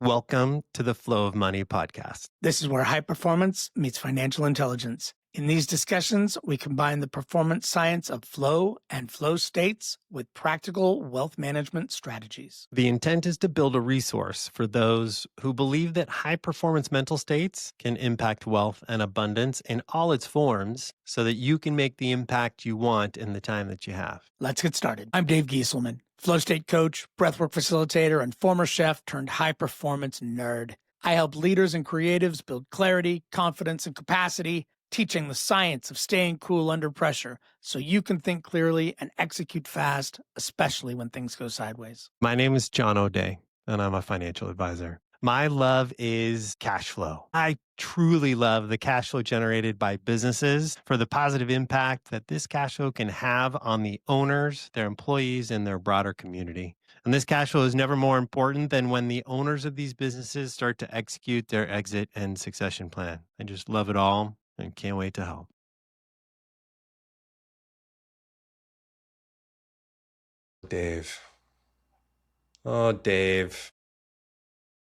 Welcome to the Flow of Money podcast. This is where high performance meets financial intelligence. In these discussions, we combine the performance science of flow and flow states with practical wealth management strategies. The intent is to build a resource for those who believe that high performance mental states can impact wealth and abundance in all its forms so that you can make the impact you want in the time that you have. Let's get started. I'm Dave Gieselman, flow state coach, breathwork facilitator, and former chef turned high performance nerd. I help leaders and creatives build clarity, confidence, and capacity, teaching the science of staying cool under pressure so you can think clearly and execute fast, especially when things go sideways. My name is John O'Dea, and I'm a financial advisor. My love is cash flow. I truly love the cash flow generated by businesses for the positive impact that this cash flow can have on the owners, their employees, and their broader community. And this cash flow is never more important than when the owners of these businesses start to execute their exit and succession plan. I just love it all and can't wait to help. Dave. Oh, Dave.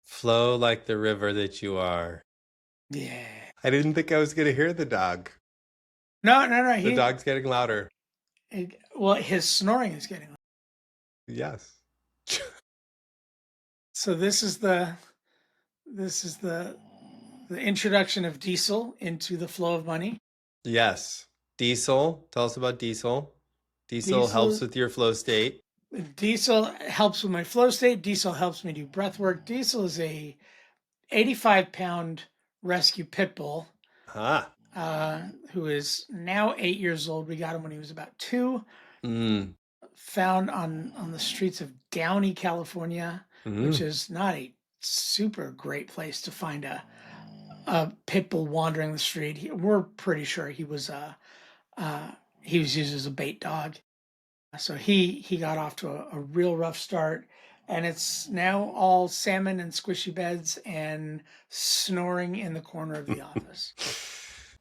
Flow like the river that you are. Yeah. I didn't think I was going to hear the dog. No. The dog's getting louder. Well, his snoring is getting louder. Yes. So this is the introduction of Diesel into the flow of money. Yes. Diesel. Tell us about Diesel. Diesel helps with your flow state. Diesel helps with my flow state. Diesel helps me do breath work. Diesel is a 85-pound rescue pit bull who is now 8 years old. We got him when he was about 2. Found on the streets of Downey, California, which is not a super great place to find a pit bull wandering the street. We're pretty sure he was used as a bait dog. So he got off to a real rough start, and it's now all salmon and squishy beds and snoring in the corner of the office.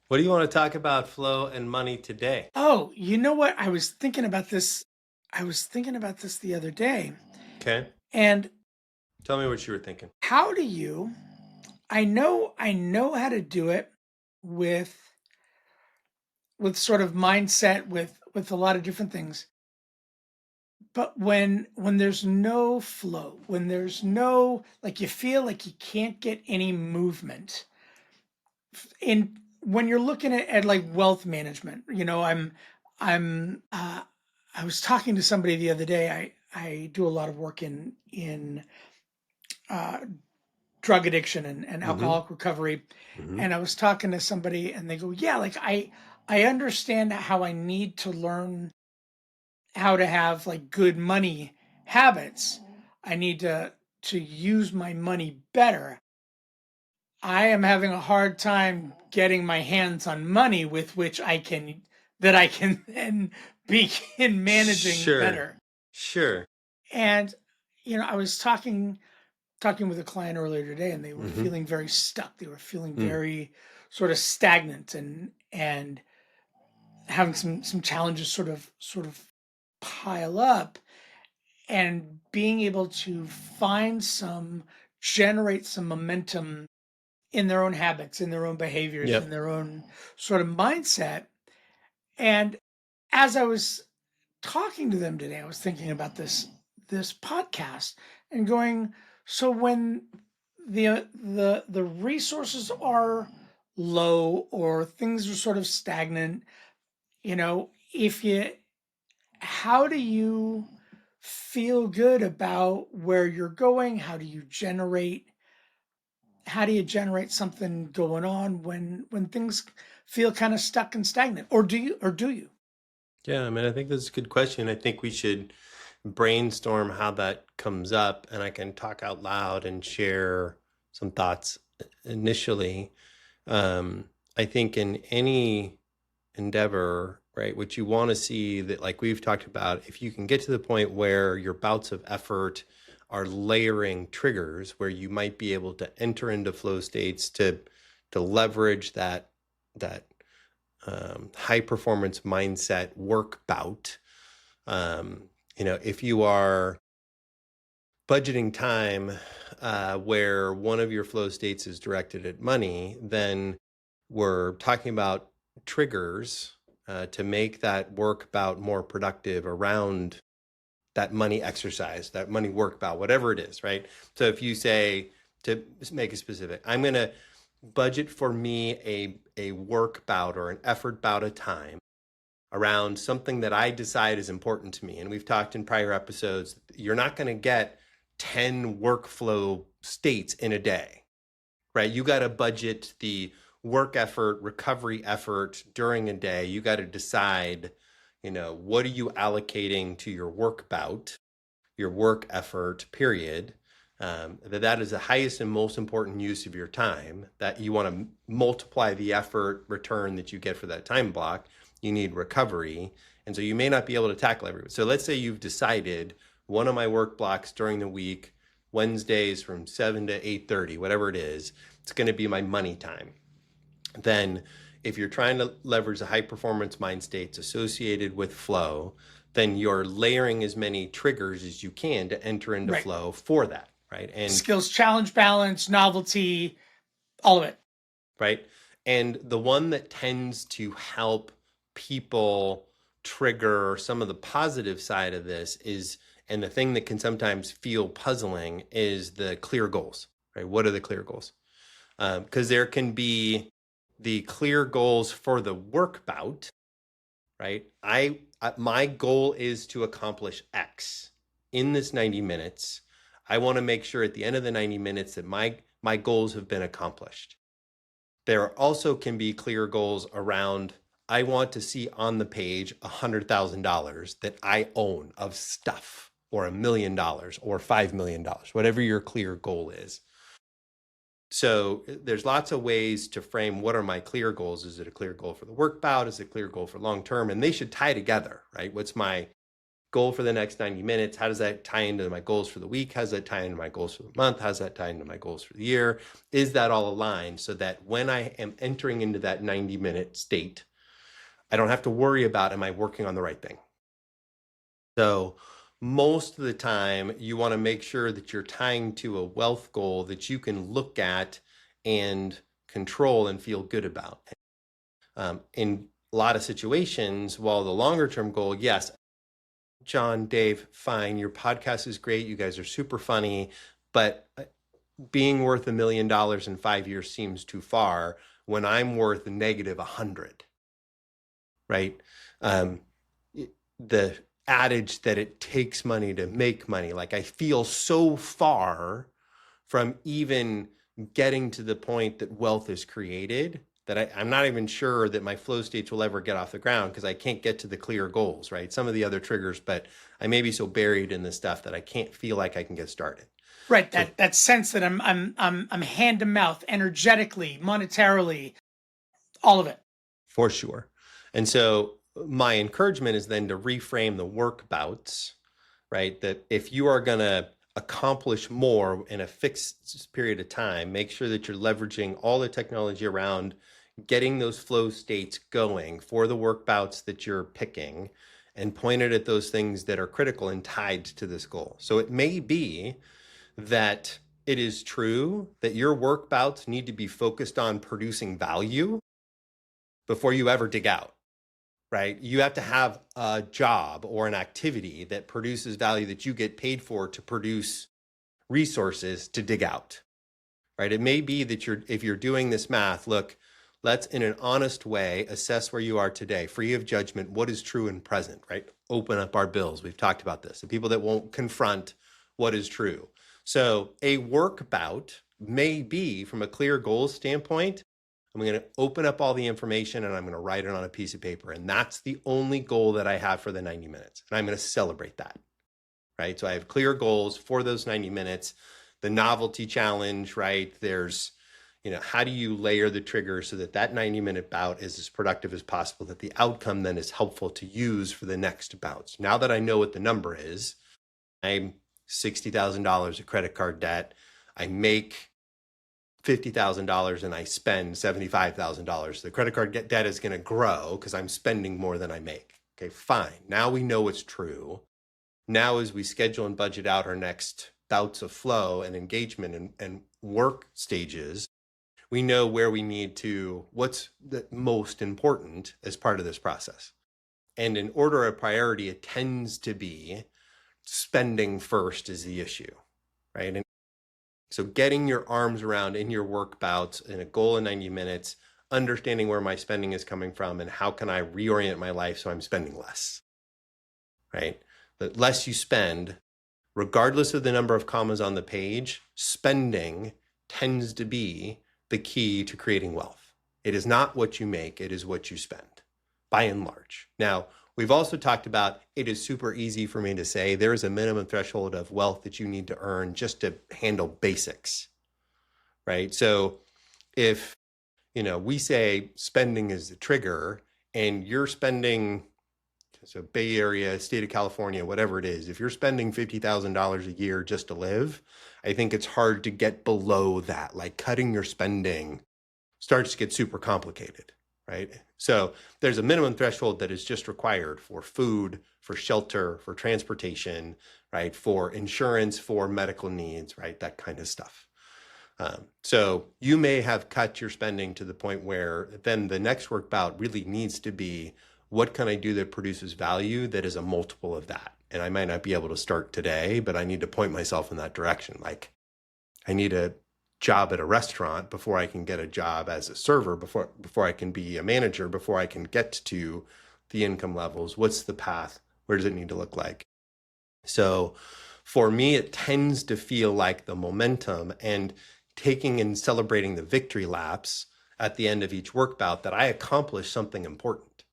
What do you want to talk about flow and money today? Oh, you know what? I was thinking about this the other day. Okay. And tell me what you were thinking. How do you, I know how to do it with sort of mindset, with a lot of different things. But when there's no flow, when there's no, like, you feel like you can't get any movement when you're looking at like wealth management, I was talking to somebody the other day. I do a lot of work in drug addiction and alcoholic recovery. And I was talking to somebody and they go, yeah, like I understand how I need to learn how to have like good money habits. I need to use my money better. I am having a hard time getting my hands on money with which I can then begin managing better. Sure. And I was talking with a client earlier today, and they were feeling very stuck. They were feeling very sort of stagnant and having some challenges sort of pile up, and being able to generate some momentum in their own habits, in their own behaviors, in their own sort of mindset. And as I was talking to them today, I was thinking about this podcast and going, so when the resources are low or things are sort of stagnant, how do you feel good about where you're going? How do you generate something going on when things feel kind of stuck and stagnant? Or do you? Yeah, I mean, I think that's a good question. I think we should brainstorm how that comes up, and I can talk out loud and share some thoughts initially. I think in any endeavor, right, what you want to see, that like we've talked about, if you can get to the point where your bouts of effort are layering triggers where you might be able to enter into flow states to leverage that high performance mindset work bout. If you are budgeting time where one of your flow states is directed at money, then we're talking about triggers to make that work bout more productive around that money exercise, that money work bout, whatever it is, right? So if you say, to make it specific, I'm going to budget for me a work bout or an effort bout of time around something that I decide is important to me. And we've talked in prior episodes, you're not going to get 10 workflow states in a day, right? You got to budget the work effort, recovery effort during a day. You got to decide, what are you allocating to your work bout, your work effort period, that is the highest and most important use of your time, that you want to multiply the effort return that you get for that time block. You need recovery. And so you may not be able to tackle everything. So let's say you've decided one of my work blocks during the week, Wednesdays from 7 to 8:30, whatever it is, it's going to be my money time. Then if you're trying to leverage the high performance mind states associated with flow, then you're layering as many triggers as you can to enter into flow for that, right? And skills, challenge, balance, novelty, all of it. Right. And the one that tends to help people trigger some of the positive side of this is, and the thing that can sometimes feel puzzling, is the clear goals, right? What are the clear goals? Because there can be the clear goals for the work bout, right? My goal is to accomplish X in this 90 minutes. I want to make sure at the end of the 90 minutes that my goals have been accomplished. There also can be clear goals around, I want to see on the page $100,000 that I own of stuff, or $1 million or $5 million, whatever your clear goal is. So there's lots of ways to frame, what are my clear goals? Is it a clear goal for the work bout? Is it a clear goal for long term? And they should tie together, right? What's my goal for the next 90 minutes? How does that tie into my goals for the week? How does that tie into my goals for the month? How does that tie into my goals for the year? Is that all aligned so that when I am entering into that 90-minute state, I don't have to worry about, am I working on the right thing? So most of the time, you want to make sure that you're tying to a wealth goal that you can look at and control and feel good about. In a lot of situations, while the longer term goal, yes, John, Dave, fine, your podcast is great, you guys are super funny, but being worth $1 million in 5 years seems too far when I'm worth negative 100, right? The adage that it takes money to make money, like I feel so far from even getting to the point that wealth is created that I'm not even sure that my flow states will ever get off the ground, because I can't get to the clear goals, right? Some of the other triggers, but I may be so buried in this stuff that I can't feel like I can get started. Right. That sense that I'm hand to mouth, energetically, monetarily, all of it. For sure. And so my encouragement is then to reframe the work bouts, right? That if you are going to accomplish more in a fixed period of time, make sure that you're leveraging all the technology around getting those flow states going for the work bouts that you're picking, and point it at those things that are critical and tied to this goal. So it may be that it is true that your work bouts need to be focused on producing value before you ever dig out, right? You have to have a job or an activity that produces value that you get paid for to produce resources to dig out, right? It may be that if you're doing this math, look, let's in an honest way assess where you are today, free of judgment, what is true and present, right? Open up our bills. We've talked about this. The people that won't confront what is true. So a work bout may be, from a clear goals standpoint, I'm going to open up all the information and I'm going to write it on a piece of paper. And that's the only goal that I have for the 90 minutes. And I'm going to celebrate that, right? So I have clear goals for those 90 minutes. The novelty challenge, right? There's, how do you layer the trigger so that 90-minute bout is as productive as possible, that the outcome then is helpful to use for the next bouts. Now that I know what the number is, I'm $60,000 of credit card debt. I make $50,000 and I spend $75,000. The credit card debt is going to grow because I'm spending more than I make. Okay, fine. Now we know it's true. Now as we schedule and budget out our next bouts of flow and engagement and work stages, we know where we need to, what's the most important as part of this process. And in order of priority, it tends to be spending first is the issue, right? And so getting your arms around in your work bouts in a goal in 90 minutes, understanding where my spending is coming from and how can I reorient my life so I'm spending less, right? The less you spend, regardless of the number of commas on the page, spending tends to be the key to creating wealth. It is not what you make, it is what you spend, by and large. Now, we've also talked about it is super easy for me to say there is a minimum threshold of wealth that you need to earn just to handle basics, right? So if, we say spending is the trigger and you're spending, so Bay Area, state of California, whatever it is, if you're spending $50,000 a year just to live, I think it's hard to get below that. Like cutting your spending starts to get super complicated, right? So there's a minimum threshold that is just required for food, for shelter, for transportation, right? For insurance, for medical needs, right? That kind of stuff. So you may have cut your spending to the point where then the next work bout really needs to be, what can I do that produces value that is a multiple of that? And I might not be able to start today, but I need to point myself in that direction. Like I need a job at a restaurant before I can get a job as a server, before I can be a manager, before I can get to the income levels. What's the path? Where does it need to look like? So for me, it tends to feel like the momentum and taking and celebrating the victory laps at the end of each work bout that I accomplished something important,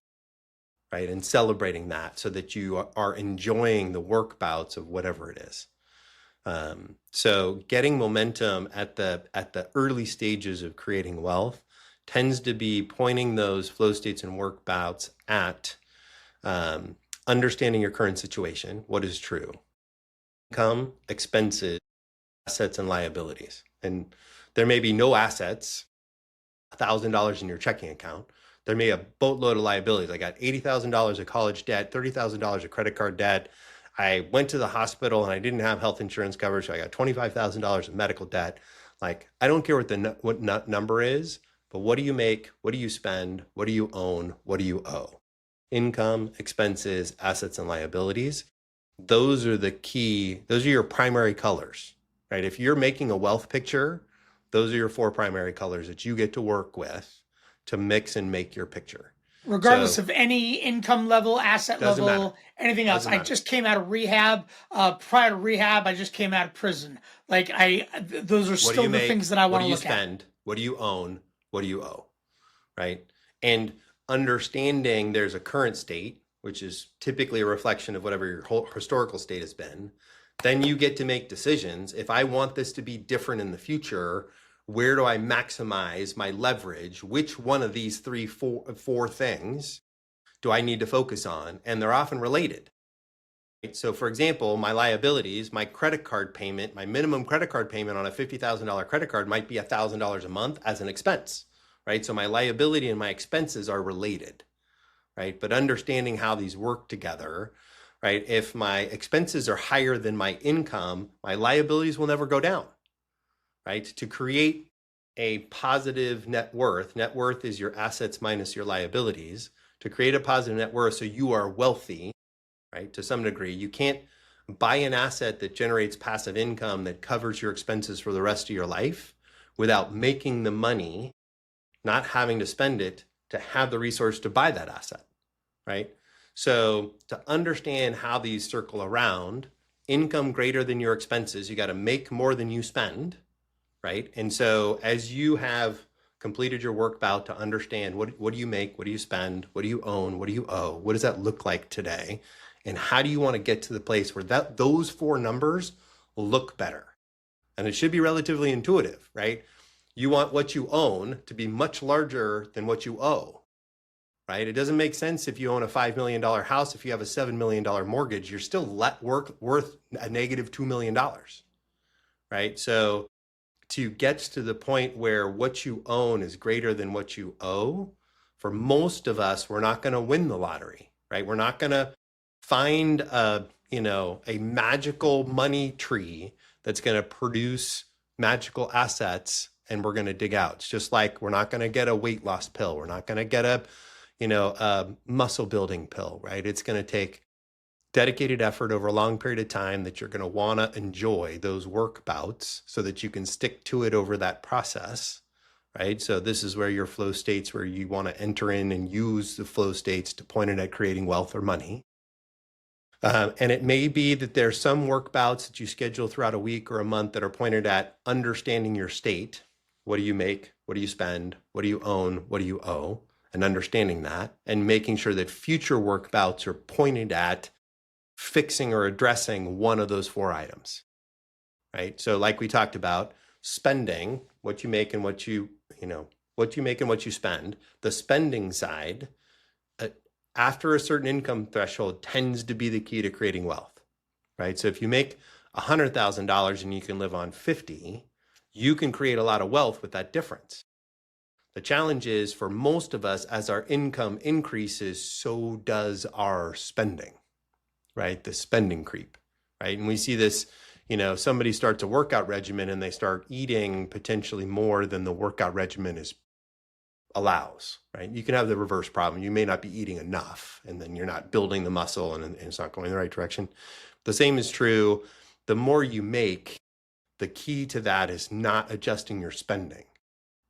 right? And celebrating that so that you are enjoying the work bouts of whatever it is. So getting momentum at the early stages of creating wealth tends to be pointing those flow states and work bouts at understanding your current situation, what is true, income, expenses, assets, and liabilities. And there may be no assets, $1,000 in your checking account. There may be a boatload of liabilities. I got $80,000 of college debt, $30,000 of credit card debt. I went to the hospital and I didn't have health insurance coverage, so I got $25,000 of medical debt. Like, I don't care what number is, but what do you make? What do you spend? What do you own? What do you owe? Income, expenses, assets, and liabilities. Those are your primary colors, right? If you're making a wealth picture, those are your 4 primary colors that you get to work with to mix and make your picture. Regardless of any income level, asset level, matter. anything else. I just came out of rehab. Prior to rehab, I just came out of prison. Like those are still the things that I want to look at. What do you spend? What do you own? What do you owe? Right? And understanding there's a current state, which is typically a reflection of whatever your whole historical state has been. Then you get to make decisions. If I want this to be different in the future, where do I maximize my leverage? Which one of these four things do I need to focus on? And they're often related. Right? So for example, my liabilities, my credit card payment, my minimum credit card payment on a $50,000 credit card might be $1,000 a month as an expense, right? So my liability and my expenses are related, right? But understanding how these work together, right? If my expenses are higher than my income, my liabilities will never go down. Right? To create a positive net worth is your assets minus your liabilities. To create a positive net worth so you are wealthy, right? To some degree, you can't buy an asset that generates passive income that covers your expenses for the rest of your life without making the money, not having to spend it to have the resource to buy that asset, right? So to understand how these circle around, income greater than your expenses, you got to make more than you spend. Right. And so as you have completed your work bout to understand what do you make, what do you spend, what do you own, what do you owe, what does that look like today? And how do you want to get to the place where those 4 numbers look better? And it should be relatively intuitive, right? You want what you own to be much larger than what you owe, right? It doesn't make sense if you own a $5 million house, if you have a $7 million mortgage, you're still worth a negative $2 million, right? So to get to the point where what you own is greater than what you owe, for most of us, we're not going to win the lottery, right? We're not going to find a magical money tree that's going to produce magical assets, and we're going to dig out. It's just like we're not going to get a weight loss pill. We're not going to get a muscle building pill, right? It's going to take dedicated effort over a long period of time that you're going to want to enjoy those work bouts so that you can stick to it over that process, right? So this is where your flow states, where you want to enter in and use the flow states to point it at creating wealth or money. And it may be that there's some work bouts that you schedule throughout a week or a month that are pointed at understanding your state. What do you make? What do you spend? What do you own? What do you owe? And understanding that, and making sure that future work bouts are pointed at fixing or addressing one of those 4 items, right? So like we talked about, spending, what you make and what you make and what you spend. The spending side, after a certain income threshold, tends to be the key to creating wealth, right? So if you make $100,000 and you can live on 50, you can create a lot of wealth with that difference. The challenge is, for most of us, as our income increases, so does our spending, right? The spending creep, right? And we see this, somebody starts a workout regimen and they start eating potentially more than the workout regimen allows, right? You can have the reverse problem. You may not be eating enough, and then you're not building the muscle, and it's not going in the right direction. The same is true. The more you make, the key to that is not adjusting your spending.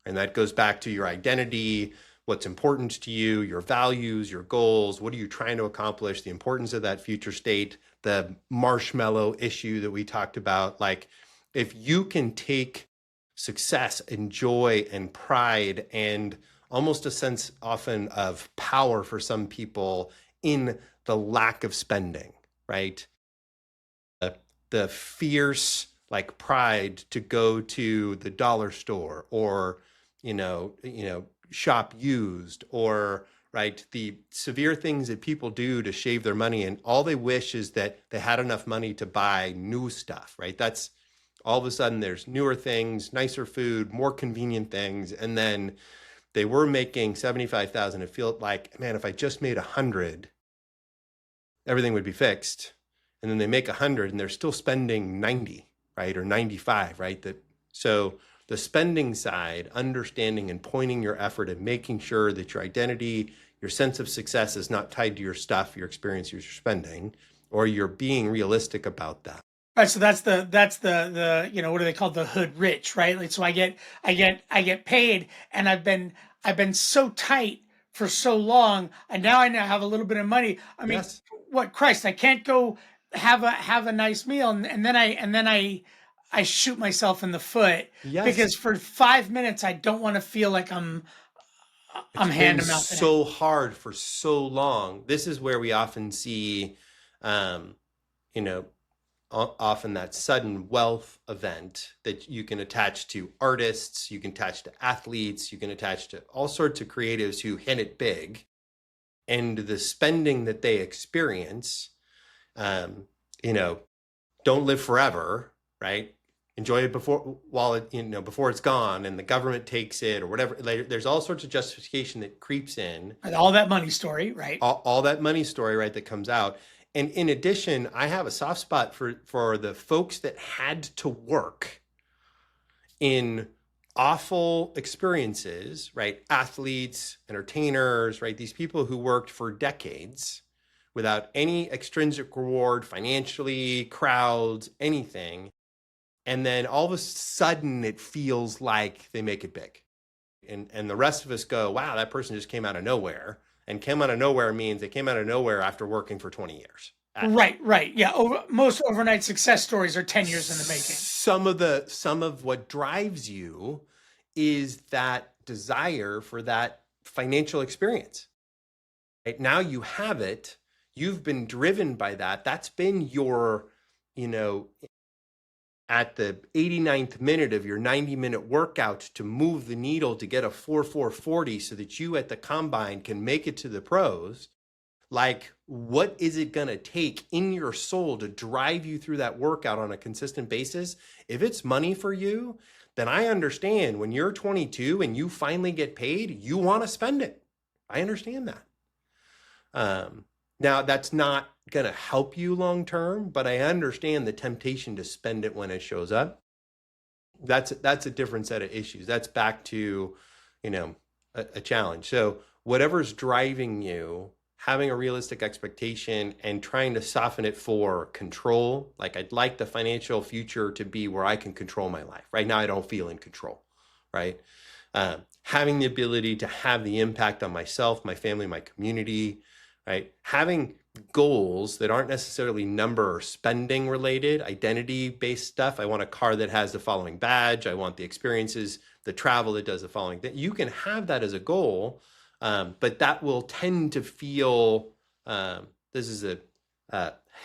And that goes back to your identity, what's important to you, your values, your goals. What are you trying to accomplish? The importance of that future state, the marshmallow issue that we talked about. Like, if you can take success and joy and pride and almost a sense often of power for some people in the lack of spending, right? The fierce like pride to go to the dollar store or shop used, or right, the severe things that people do to shave their money, and all they wish is that they had enough money to buy new stuff, right? That's all of a sudden there's newer things, nicer food, more convenient things, and then they were making 75,000 and feel like, man, if I just made 100, everything would be fixed. And then they make 100 and they're still spending 90, right, or 95, right? So the spending side, understanding and pointing your effort and making sure that your identity, your sense of success is not tied to your stuff, your experience, your spending, or you're being realistic about that. Right. So that's the what do they call the hood rich, right? Like, so I get paid, and I've been so tight for so long, and now I have a little bit of money. I mean, yes. What Christ, I can't go have a nice meal, and then I shoot myself in the foot. Yes. Because for 5 minutes I don't want to feel like I'm hand to mouth. So hard for so long. This is where we often see, often that sudden wealth event that you can attach to artists, you can attach to athletes, you can attach to all sorts of creatives who hit it big, and the spending that they experience, don't live forever, right? Enjoy it before it's gone, and the government takes it or whatever. There's all sorts of justification that creeps in. All that money story, right? All that money story, right, that comes out. And in addition, I have a soft spot for the folks that had to work in awful experiences, right? Athletes, entertainers, right? These people who worked for decades without any extrinsic reward, financially, crowds, anything. And then all of a sudden it feels like they make it big. And the rest of us go, wow, that person just came out of nowhere. And came out of nowhere means they came out of nowhere after working for 20 years. Right. Yeah. Most overnight success stories are 10 years in the making. Some of what drives you is that desire for that financial experience. Right? Now you have it. You've been driven by that. That's been your, at the 89th minute of your 90-minute workout to move the needle to get a 4.40 so that you at the combine can make it to the pros. Like, what is it going to take in your soul to drive you through that workout on a consistent basis? If it's money for you, then I understand when you're 22 and you finally get paid, you want to spend it. I understand that. Now, that's not going to help you long term, but I understand the temptation to spend it when it shows up. That's a different set of issues. That's back to, you know, a challenge. So whatever's driving you, having a realistic expectation and trying to soften it for control. Like, I'd like the financial future to be where I can control my life. Right now, I don't feel in control, right? Having the ability to have the impact on myself, my family, my community, right? Having goals that aren't necessarily number or spending related, identity based stuff. I want a car that has the following badge. I want the experiences, the travel that does the following. That you can have that as a goal, but that will tend to feel. This is a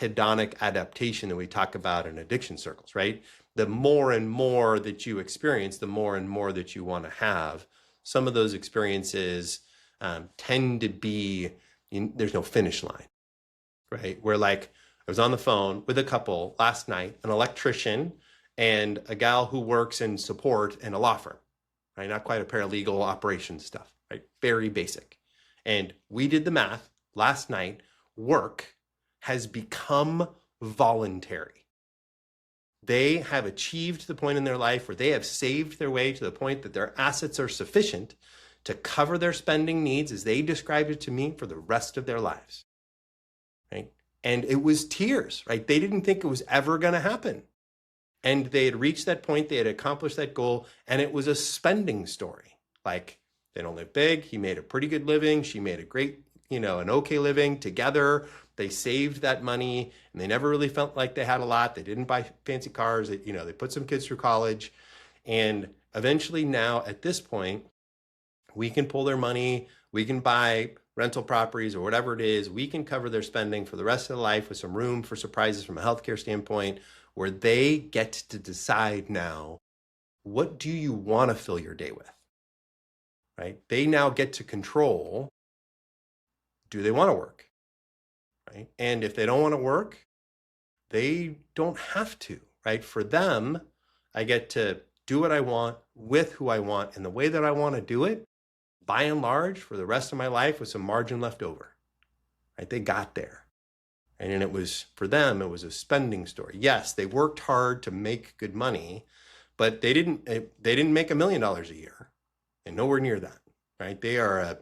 hedonic adaptation that we talk about in addiction circles, right? The more and more that you experience, the more and more that you want to have. Some of those experiences tend to be, there's no finish line, right? Where, like, I was on the phone with a couple last night, an electrician and a gal who works in support in a law firm, right? Not quite a paralegal operations stuff, right? Very basic. And we did the math last night. Work has become voluntary. They have achieved the point in their life where they have saved their way to the point that their assets are sufficient to cover their spending needs, as they described it to me, for the rest of their lives, right? And it was tears, right? They didn't think it was ever going to happen. And they had reached that point, they had accomplished that goal, and it was a spending story. Like, they don't live big, he made a pretty good living, she made a great, an okay living together. They saved that money, and they never really felt like they had a lot. They didn't buy fancy cars. They put some kids through college. And eventually now, at this point, we can pull their money. We can buy rental properties or whatever it is. We can cover their spending for the rest of their life with some room for surprises from a healthcare standpoint, where they get to decide now, what do you want to fill your day with, right? They now get to control, do they want to work, right? And if they don't want to work, they don't have to, right? For them, I get to do what I want with who I want in the way that I want to do it, by and large, for the rest of my life, with some margin left over, right? They got there. And it was, for them, it was a spending story. Yes, they worked hard to make good money, but they didn't make $1 million a year, and nowhere near that, right? They are a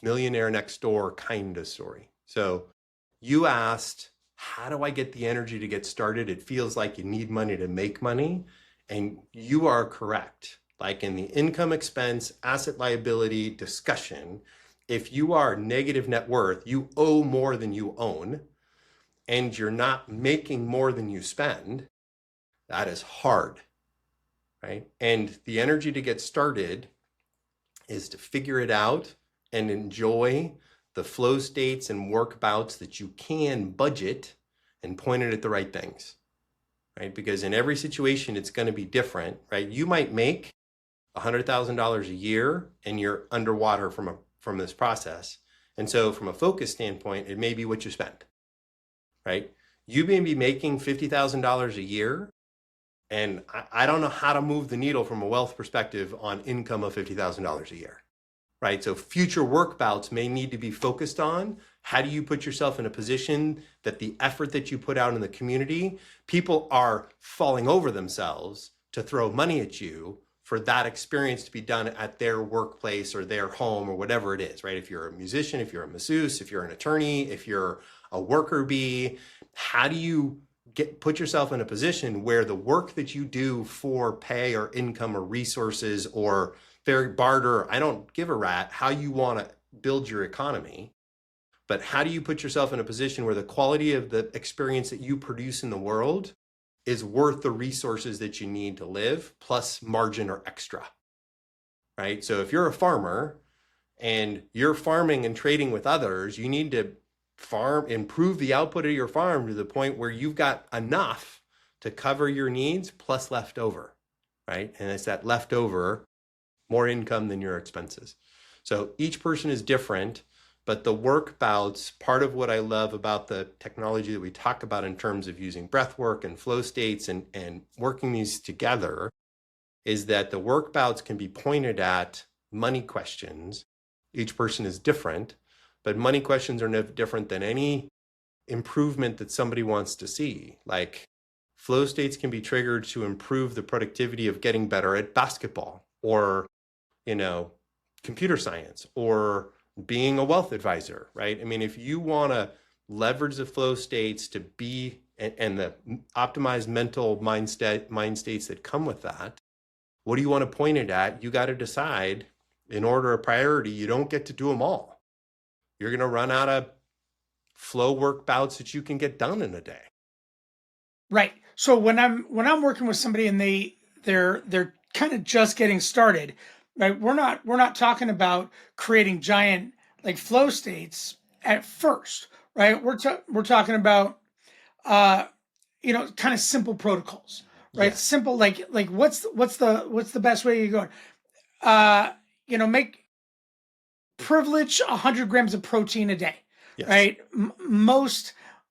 millionaire next door kind of story. So you asked, how do I get the energy to get started? It feels like you need money to make money. And you are correct. Like, in the income expense, asset liability discussion, if you are negative net worth, you owe more than you own, and you're not making more than you spend, that is hard, right? And the energy to get started is to figure it out and enjoy the flow states and work bouts that you can budget and point it at the right things, right? Because in every situation, it's going to be different, right? You might make $100,000 a year and you're underwater from this process. And so from a focus standpoint, it may be what you spend, right? You may be making $50,000 a year, and I don't know how to move the needle from a wealth perspective on income of $50,000 a year, right? So future work bouts may need to be focused on, how do you put yourself in a position that the effort that you put out in the community, people are falling over themselves to throw money at you for that experience to be done at their workplace or their home or whatever it is, right? If you're a musician, if you're a masseuse, if you're an attorney, if you're a worker bee, how do you put yourself in a position where the work that you do for pay or income or resources or fair barter, I don't give a rat how you want to build your economy, but how do you put yourself in a position where the quality of the experience that you produce in the world is worth the resources that you need to live, plus margin or extra, right? So if you're a farmer and you're farming and trading with others, you need to improve the output of your farm to the point where you've got enough to cover your needs plus leftover, right? And it's that leftover, more income than your expenses. So each person is different, but the work bouts, part of what I love about the technology that we talk about in terms of using breath work and flow states and working these together, is that the work bouts can be pointed at money questions. Each person is different, But money questions are no different than any improvement that somebody wants to see. Like flow states can be triggered to improve the productivity of getting better at basketball or, you know, computer science or being a wealth advisor, right? I mean, if you want to leverage the flow states to be and the optimized mental mind states that come with that, what do you want to point it at? You got to decide in order of priority. You don't get to do them all. You're going to run out of flow work bouts that you can get done in a day. Right. So when I'm working with somebody and they're kind of just getting started, right? We're not talking about creating giant like flow states at first, right? We're talking about kind of simple protocols, right? Yes. Simple like what's the best way you go? Make privilege 100 grams of protein a day, Yes. right?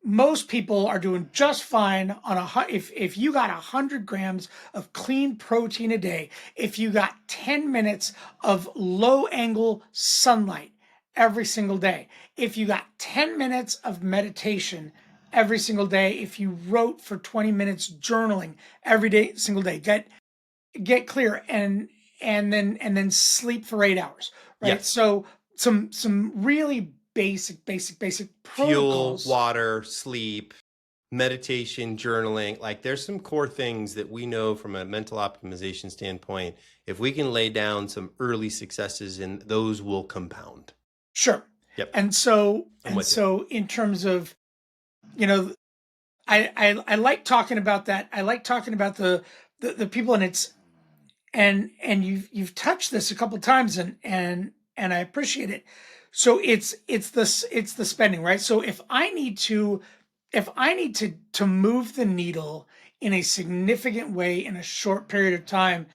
Most people are doing just fine on if you got 100 grams of clean protein a day, if you got 10 minutes of low angle sunlight every single day, if you got 10 minutes of meditation every single day, if you wrote for 20 minutes journaling every day, single day, get clear and then sleep for 8 hours, right? Yes. So some really basic Fuel, protocols. water, sleep, meditation, journaling. Like there's some core things that we know from a mental optimization standpoint. If we can lay down some early successes, and those will compound. Sure. Yep. And so in terms of, I like talking about that. I like talking about the people, and you've touched this a couple of times, and I appreciate it. So it's the spending, right? So if I need to move the needle in a significant way in a short period of time,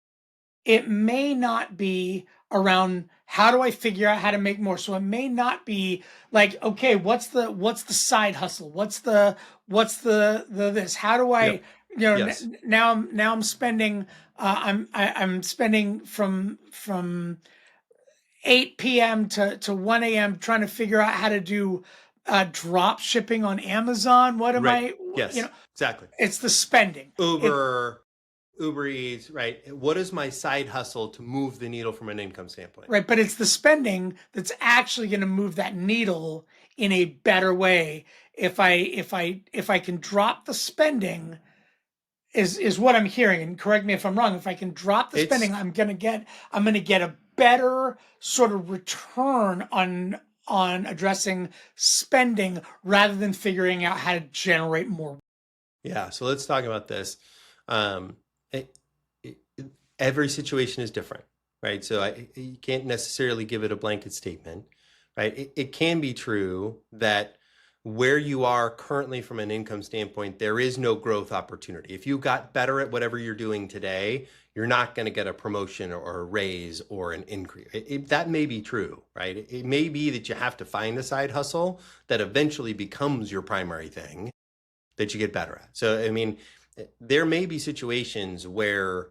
it may not be around how do I figure out how to make more. So it may not be like, okay, what's the side hustle? What's the this? How do I, Yep. Yes. now I'm spending, I'm spending from 8 p.m. to 1 a.m. trying to figure out how to do drop shipping on Amazon. What am Right. I, Yes. Exactly. it's the spending. Uber Eats, right? What is my side hustle to move the needle from an income standpoint? Right, but it's the spending that's actually going to move that needle in a better way. If I can drop the spending, is what I'm hearing, and correct me if I'm wrong. If I can drop the spending, I'm gonna get a better sort of return on addressing spending rather than figuring out how to generate more. Yeah. So let's talk about this. It, every situation is different, right? So you can't necessarily give it a blanket statement, right? It can be true that where you are currently from an income standpoint, there is no growth opportunity. If you got better at whatever you're doing today, you're not going to get a promotion or a raise or an increase. That may be true, right? It may be that you have to find a side hustle that eventually becomes your primary thing that you get better at. So, I mean, there may be situations where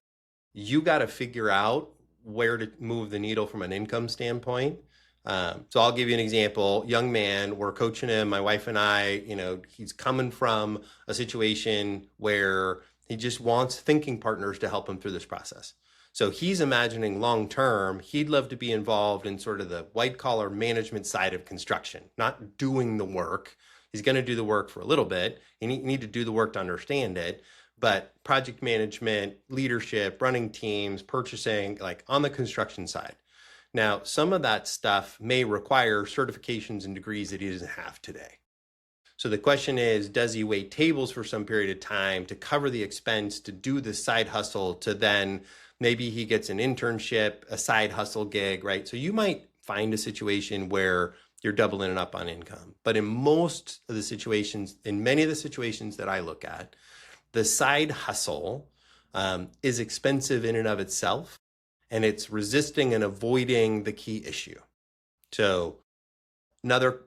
you got to figure out where to move the needle from an income standpoint. So I'll give you an example. Young man, we're coaching him, my wife and I, he's coming from a situation where he just wants thinking partners to help him through this process. So he's imagining long term, he'd love to be involved in sort of the white collar management side of construction, not doing the work. He's going to do the work for a little bit. You need to do the work to understand it. But project management, leadership, running teams, purchasing, like on the construction side. Now, some of that stuff may require certifications and degrees that he doesn't have today. So the question is, does he wait tables for some period of time to cover the expense to do the side hustle to then maybe he gets an internship, a side hustle gig, right? So you might find a situation where you're doubling it up on income. But in most of the situations, in many of the situations that I look at, the side hustle is expensive in and of itself, and it's resisting and avoiding the key issue. So another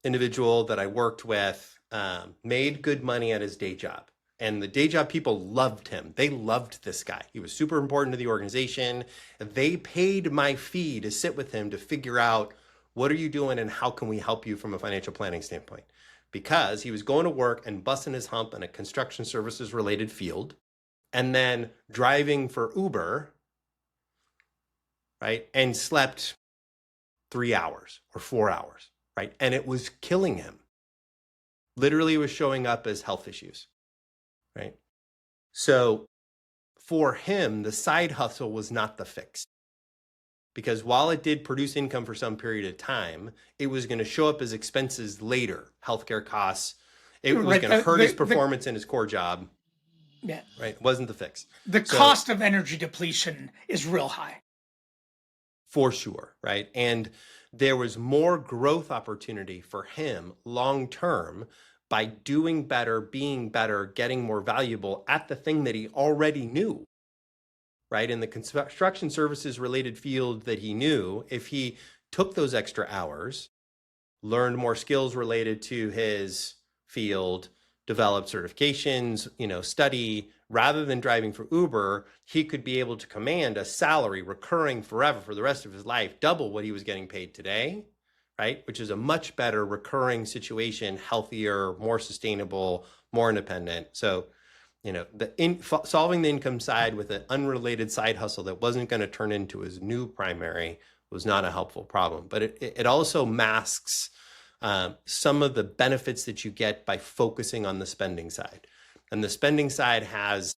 individual that I worked with made good money at his day job. And the day job people loved him. They loved this guy. He was super important to the organization. They paid my fee to sit with him to figure out What are you doing and how can we help you from a financial planning standpoint? Because he was going to work and busting his hump in a construction services related field and then driving for Uber, right? And slept 3 hours or 4 hours, right? And it was killing him. Literally was showing up as health issues, right? So for him, the side hustle was not the fix. Because while it did produce income for some period of time, it was going to show up as expenses later, healthcare costs. It was Right. going to hurt his performance in his core job. Yeah. Right. It wasn't the fix. The cost of energy depletion is real high. For sure. Right. And there was more growth opportunity for him long term by doing better, being better, getting more valuable at the thing that he already knew. Right. In the construction services related field that he knew, if he took those extra hours, learned more skills related to his field, developed certifications, study, rather than driving for Uber, he could be able to command a salary recurring forever for the rest of his life, double what he was getting paid today, right? Which is a much better recurring situation, healthier, more sustainable, more independent. So, solving the income side with an unrelated side hustle that wasn't going to turn into his new primary was not a helpful problem. But it also masks some of the benefits that you get by focusing on the spending side. And the spending side has,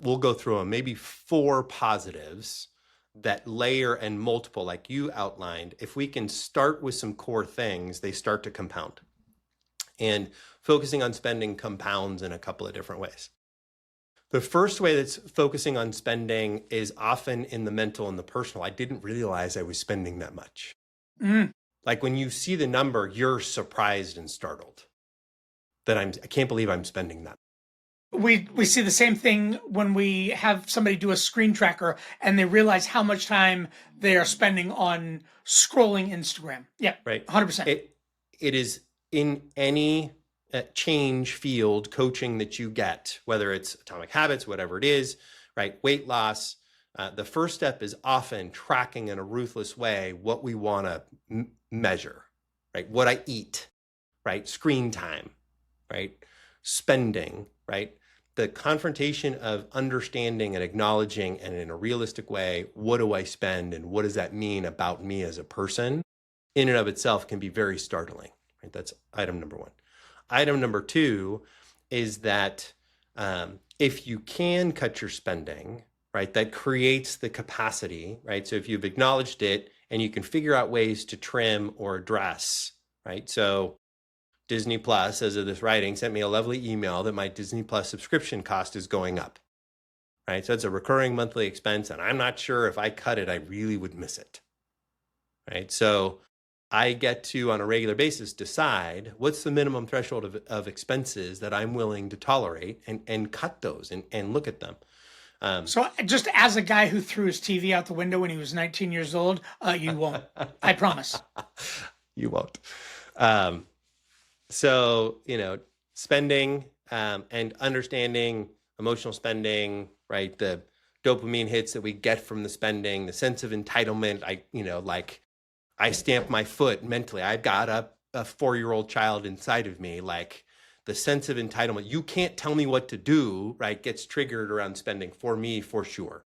we'll go through them, maybe 4 positives that layer and multiple, like you outlined. If we can start with some core things, they start to compound. And focusing on spending compounds in a couple of different ways. The first way that's focusing on spending is often in the mental and the personal. I didn't realize I was spending that much. Like when you see the number, you're surprised and startled that I can't believe I'm spending that. We see the same thing when we have somebody do a screen tracker and they realize how much time they are spending on scrolling Instagram. Yeah, right. 100%. It is in any change field coaching that you get, whether it's Atomic Habits, whatever it is, right? Weight loss. The first step is often tracking in a ruthless way what we want to measure, right? What I eat, right? Screen time, right? Spending, right? The confrontation of understanding and acknowledging and in a realistic way, what do I spend and what does that mean about me as a person in and of itself can be very startling, right? That's item number 1. Item number 2 is that if you can cut your spending, right, that creates the capacity, right? So if you've acknowledged it and you can figure out ways to trim or address, right? So Disney Plus, as of this writing, sent me a lovely email that my Disney Plus subscription cost is going up, right? So it's a recurring monthly expense, and I'm not sure if I cut it, I really would miss it, right? So I get to, on a regular basis, decide what's the minimum threshold of expenses that I'm willing to tolerate and cut those and look at them. So just as a guy who threw his TV out the window when he was 19 years old, you won't. I promise. You won't. So, spending and understanding emotional spending, right? The dopamine hits that we get from the spending, the sense of entitlement. I stamp my foot mentally. I've got a 4-year-old child inside of me, like the sense of entitlement. You can't tell me what to do, right? Gets triggered around spending for me, for sure.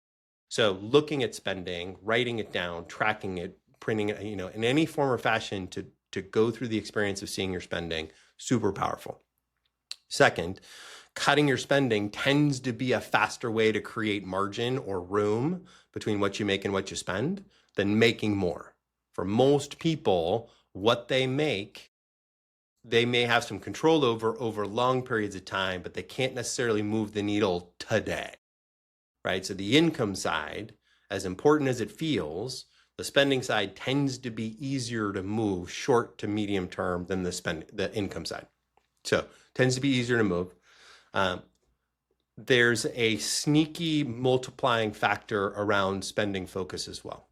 So looking at spending, writing it down, tracking it, printing it, in any form or fashion to go through the experience of seeing your spending, super powerful. Second, cutting your spending tends to be a faster way to create margin or room between what you make and what you spend than making more. For most people, what they make, they may have some control over long periods of time, but they can't necessarily move the needle today, right? So the income side, as important as it feels, the spending side tends to be easier to move short to medium term than the income side. So tends to be easier to move. There's a sneaky multiplying factor around spending focus as well.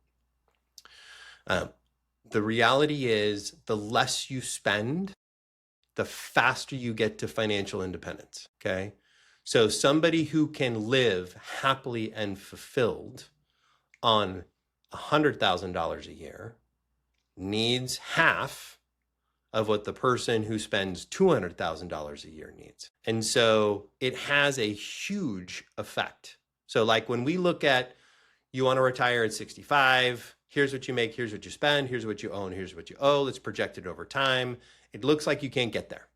The reality is the less you spend, the faster you get to financial independence, okay? So somebody who can live happily and fulfilled on $100,000 a year needs half of what the person who spends $200,000 a year needs. And so it has a huge effect. So like when we look at, you want to retire at 65, here's what you make, here's what you spend, here's what you own, here's what you owe, let's project it over time. It looks like you can't get there.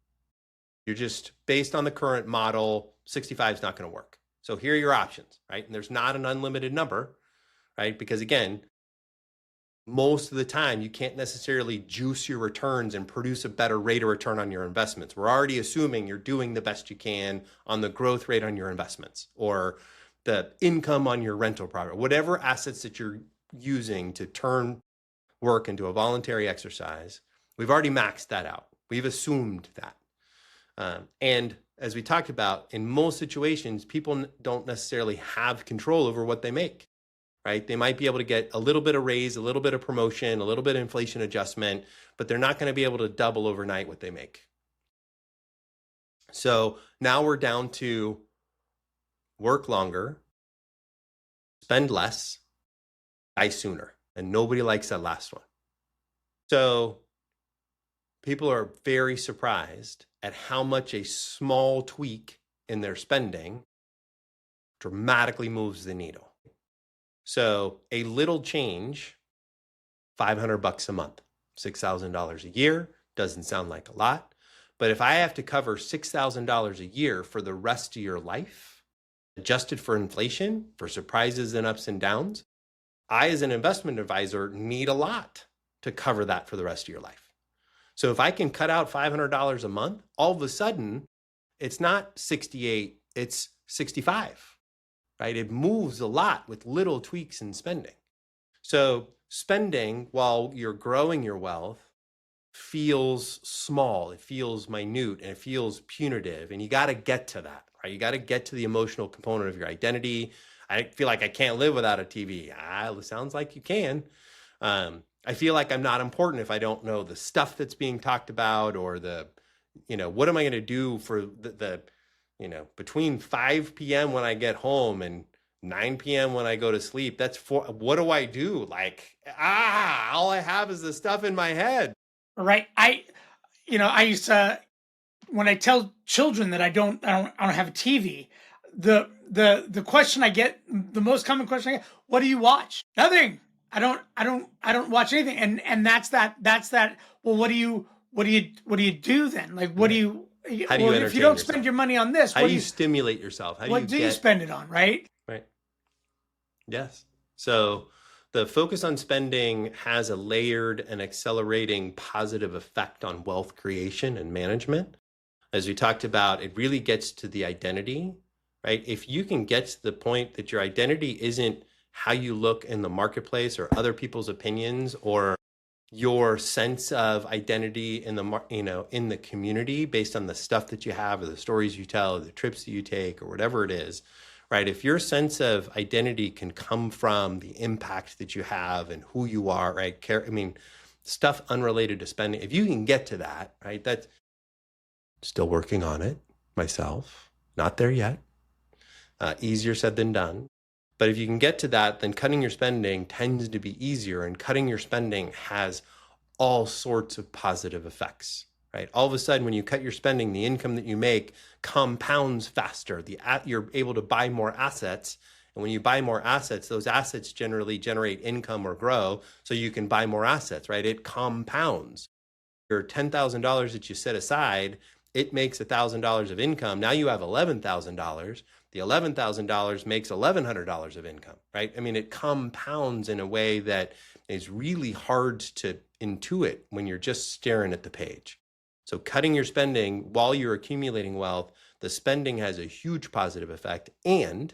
You're just, based on the current model, 65 is not going to work. So here are your options, right? And there's not an unlimited number, right? Because again, most of the time you can't necessarily juice your returns and produce a better rate of return on your investments. We're already assuming you're doing the best you can on the growth rate on your investments or the income on your rental property, whatever assets that you're using to turn work into a voluntary exercise. We've already maxed that out. We've assumed that. And as we talked about, in most situations, people don't necessarily have control over what they make. Right? They might be able to get a little bit of raise, a little bit of promotion, a little bit of inflation adjustment, but they're not going to be able to double overnight what they make. So now we're down to work longer, spend less, die sooner. And nobody likes that last one. So people are very surprised at how much a small tweak in their spending dramatically moves the needle. So a little change, $500 a month, $6,000 a year, doesn't sound like a lot. But if I have to cover $6,000 a year for the rest of your life, adjusted for inflation, for surprises and ups and downs, I, as an investment advisor, need a lot to cover that for the rest of your life. So if I can cut out $500 a month, all of a sudden, it's not 68, it's 65. Right? It moves a lot with little tweaks in spending. So spending while you're growing your wealth feels small, it feels minute, and it feels punitive. And you got to get to that, right? You got to get to the emotional component of your identity. I feel like I can't live without a TV. It sounds like you can. I feel like I'm not important if I don't know the stuff that's being talked about or what am I going to do for the between 5 p.m. when I get home and 9 p.m. when I go to sleep, what do I do? All I have is the stuff in my head. Right. I used to, when I tell children that I don't have a TV, the question I get, the most common question I get, what do you watch? Nothing. I don't watch anything. And that's that. Well, what do you do then? Like, what do you, how do you if you don't spend your money on this, how do you stimulate yourself? What do you spend it on? Right. Right. Yes. So the focus on spending has a layered and accelerating positive effect on wealth creation and management. As we talked about, it really gets to the identity, right? If you can get to the point that your identity isn't how you look in the marketplace or other people's opinions or your sense of identity in the community based on the stuff that you have or the stories you tell or the trips that you take or whatever it is, right? If your sense of identity can come from the impact that you have and who you are, right? Stuff unrelated to spending, if you can get to that, right? That's still working on it myself, not there yet. Easier said than done. But if you can get to that, then cutting your spending tends to be easier, and cutting your spending has all sorts of positive effects, right? All of a sudden, when you cut your spending, the income that you make compounds faster. You're able to buy more assets. And when you buy more assets, those assets generally generate income or grow, so you can buy more assets, right? It compounds. Your $10,000 that you set aside, it makes $1,000 of income. Now you have $11,000. The $11,000 makes $1,100 of income, right? It compounds in a way that is really hard to intuit when you're just staring at the page. So cutting your spending while you're accumulating wealth, the spending has a huge positive effect, and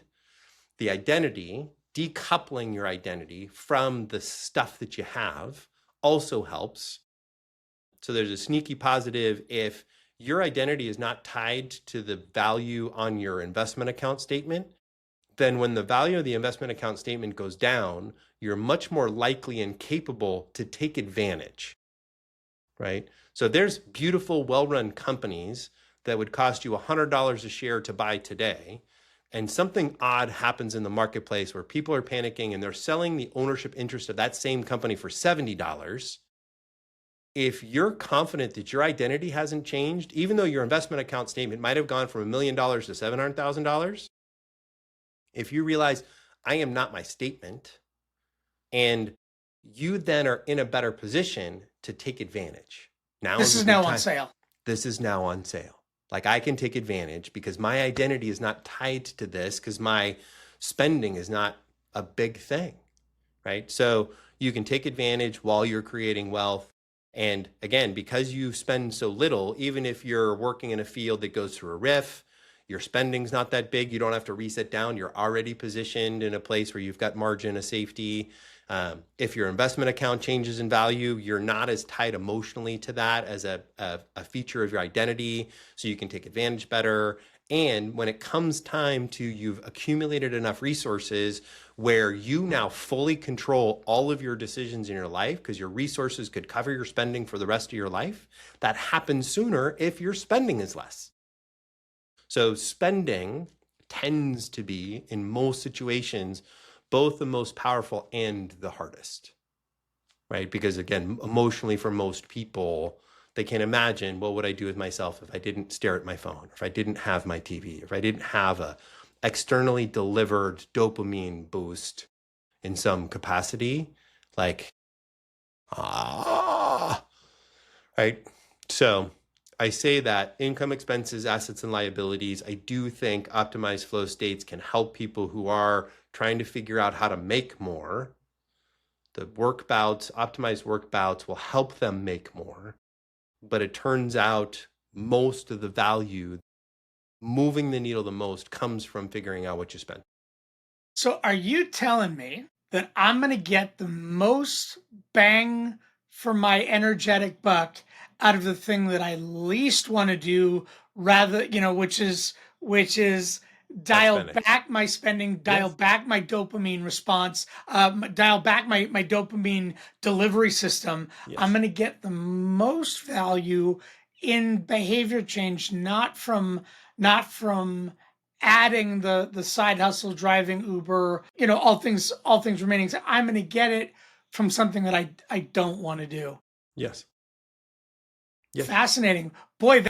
the identity, decoupling your identity from the stuff that you have also helps. So there's a sneaky positive if your identity is not tied to the value on your investment account statement, then when the value of the investment account statement goes down, you're much more likely and capable to take advantage, right? So there's beautiful, well-run companies that would cost you $100 a share to buy today, and something odd happens in the marketplace where people are panicking and they're selling the ownership interest of that same company for $70, if you're confident that your identity hasn't changed, even though your investment account statement might have gone from $1 million to $700,000, if you realize I am not my statement, and you then are in a better position to take advantage. Now This is a is good now on time. sale. This is now on sale. Like, I can take advantage because my identity is not tied to this, because my spending is not a big thing, right? So you can take advantage while you're creating wealth. And again, because you spend so little, even if you're working in a field that goes through a riff, your spending's not that big. You don't have to reset down. You're already positioned in a place where you've got margin of safety. If your investment account changes in value, you're not as tied emotionally to that as a feature of your identity, so you can take advantage better. And when it comes time to, you've accumulated enough resources where you now fully control all of your decisions in your life, because your resources could cover your spending for the rest of your life, that happens sooner if your spending is less. So spending tends to be, in most situations, both the most powerful and the hardest, right? Because again, emotionally, for most people, they can imagine, what would I do with myself if I didn't stare at my phone, if I didn't have my TV, if I didn't have a externally delivered dopamine boost in some capacity, like, right? So I say that income, expenses, assets, and liabilities, I do think optimized flow states can help people who are trying to figure out how to make more. The work bouts, optimized work bouts, will help them make more. But it turns out most of the value, moving the needle the most, comes from figuring out what you spend. So are you telling me that I'm going to get the most bang for my energetic buck out of the thing that I least want to do, rather, which is dial Spending. back my spending, dial Yes. back my dopamine response, dial back my dopamine delivery system. Yes. I'm going to get the most value in behavior change, not from adding the side hustle, driving Uber, all things remaining. So I'm going to get it from something that I don't want to do. Yes. Yes. Fascinating. Boy,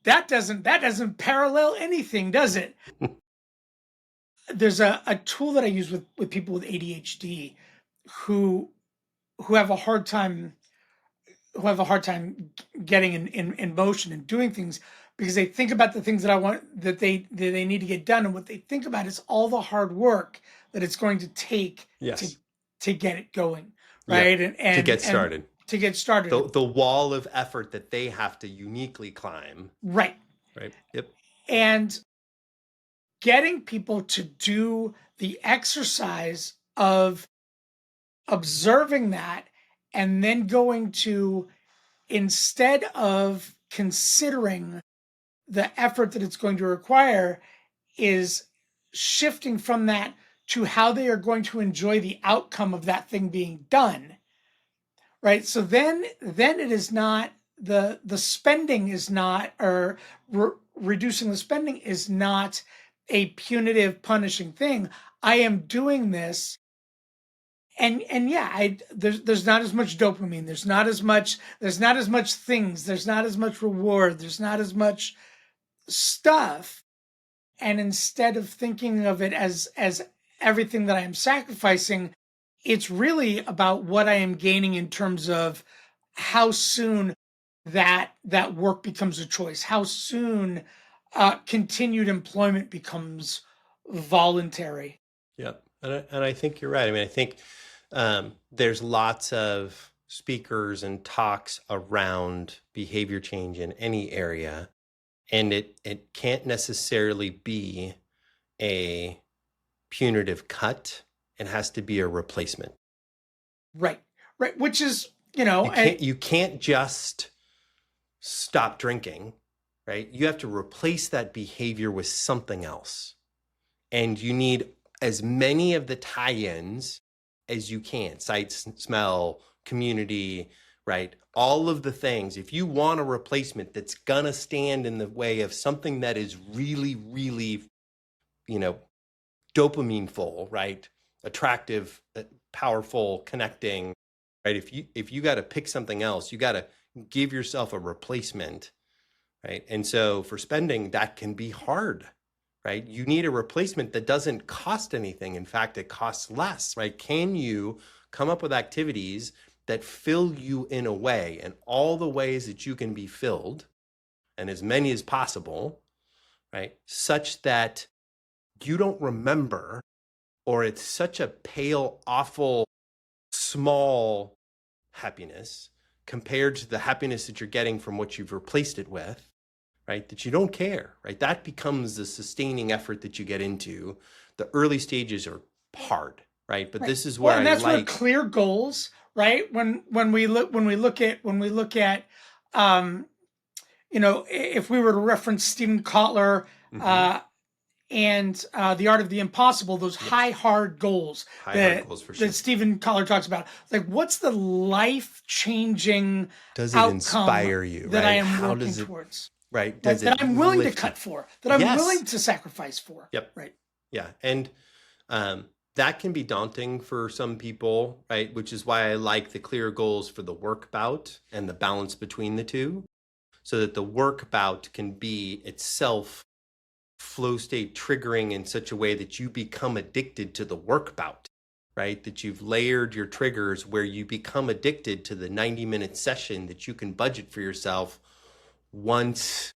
that doesn't parallel anything, does it? There's a tool that I use with people with ADHD who have a hard time getting in motion and doing things, because they think about the things that they need to get done, and what they think about is all the hard work that it's going to take Yes. to get it going, Yep. right? And To get started. to get started, The wall of effort that they have to uniquely climb. right? Right. Yep. And getting people to do the exercise of observing that, and then going to, instead of considering the effort that it's going to require, is shifting from that to how they are going to enjoy the outcome of that thing being done, right? So then it is not, the spending is not, or reducing the spending is not a punitive, punishing thing. I am doing this, and yeah, there's not as much dopamine, there's not as much things, there's not as much reward, there's not as much stuff. And instead of thinking of it as everything that I am sacrificing, it's really about what I am gaining in terms of how soon that work becomes a choice, how soon continued employment becomes voluntary. Yep. And I think you're right. I mean, I think there's lots of speakers and talks around behavior change in any area, and it can't necessarily be a punitive cut. It has to be a replacement. Right. Which is, You can't just stop drinking, right? You have to replace that behavior with something else. And you need as many of the tie-ins as you can: sight, smell, community, right? All of the things. If you want a replacement that's gonna stand in the way of something that is really, really, dopamine full, right? Attractive, powerful, connecting, right? If you got to pick something else, you got to give yourself a replacement, right? And so for spending, that can be hard, right? You need a replacement that doesn't cost anything. In fact, it costs less, right? Can you come up with activities that fill you in a way, and all the ways that you can be filled, and as many as possible, right? Such that you don't remember, or it's such a pale, awful, small happiness compared to the happiness that you're getting from what you've replaced it with, right? That you don't care, right? That becomes the sustaining effort that you get into. The early stages are hard, right? But Right. this is Well, where and I that's where like, clear goals, right? When we look at um, if we were to reference Stephen Kotler mhm, uh, and The Art of the Impossible, those yes, high hard goals high hard that goals for that sure. Stephen Kotler talks about, like what's the life changing Does it outcome inspire you, that I right? am How working does it, towards, right? right? Does That it I'm willing to lift you? cut for, that I'm Yes. willing to sacrifice for, Yep. right? Yeah. And that can be daunting for some people, right? Which is why I like the clear goals for the work bout and the balance between the two, so that the work bout can be itself flow state triggering in such a way that you become addicted to the work bout, right? That you've layered your triggers where you become addicted to the 90-minute session that you can budget for yourself once,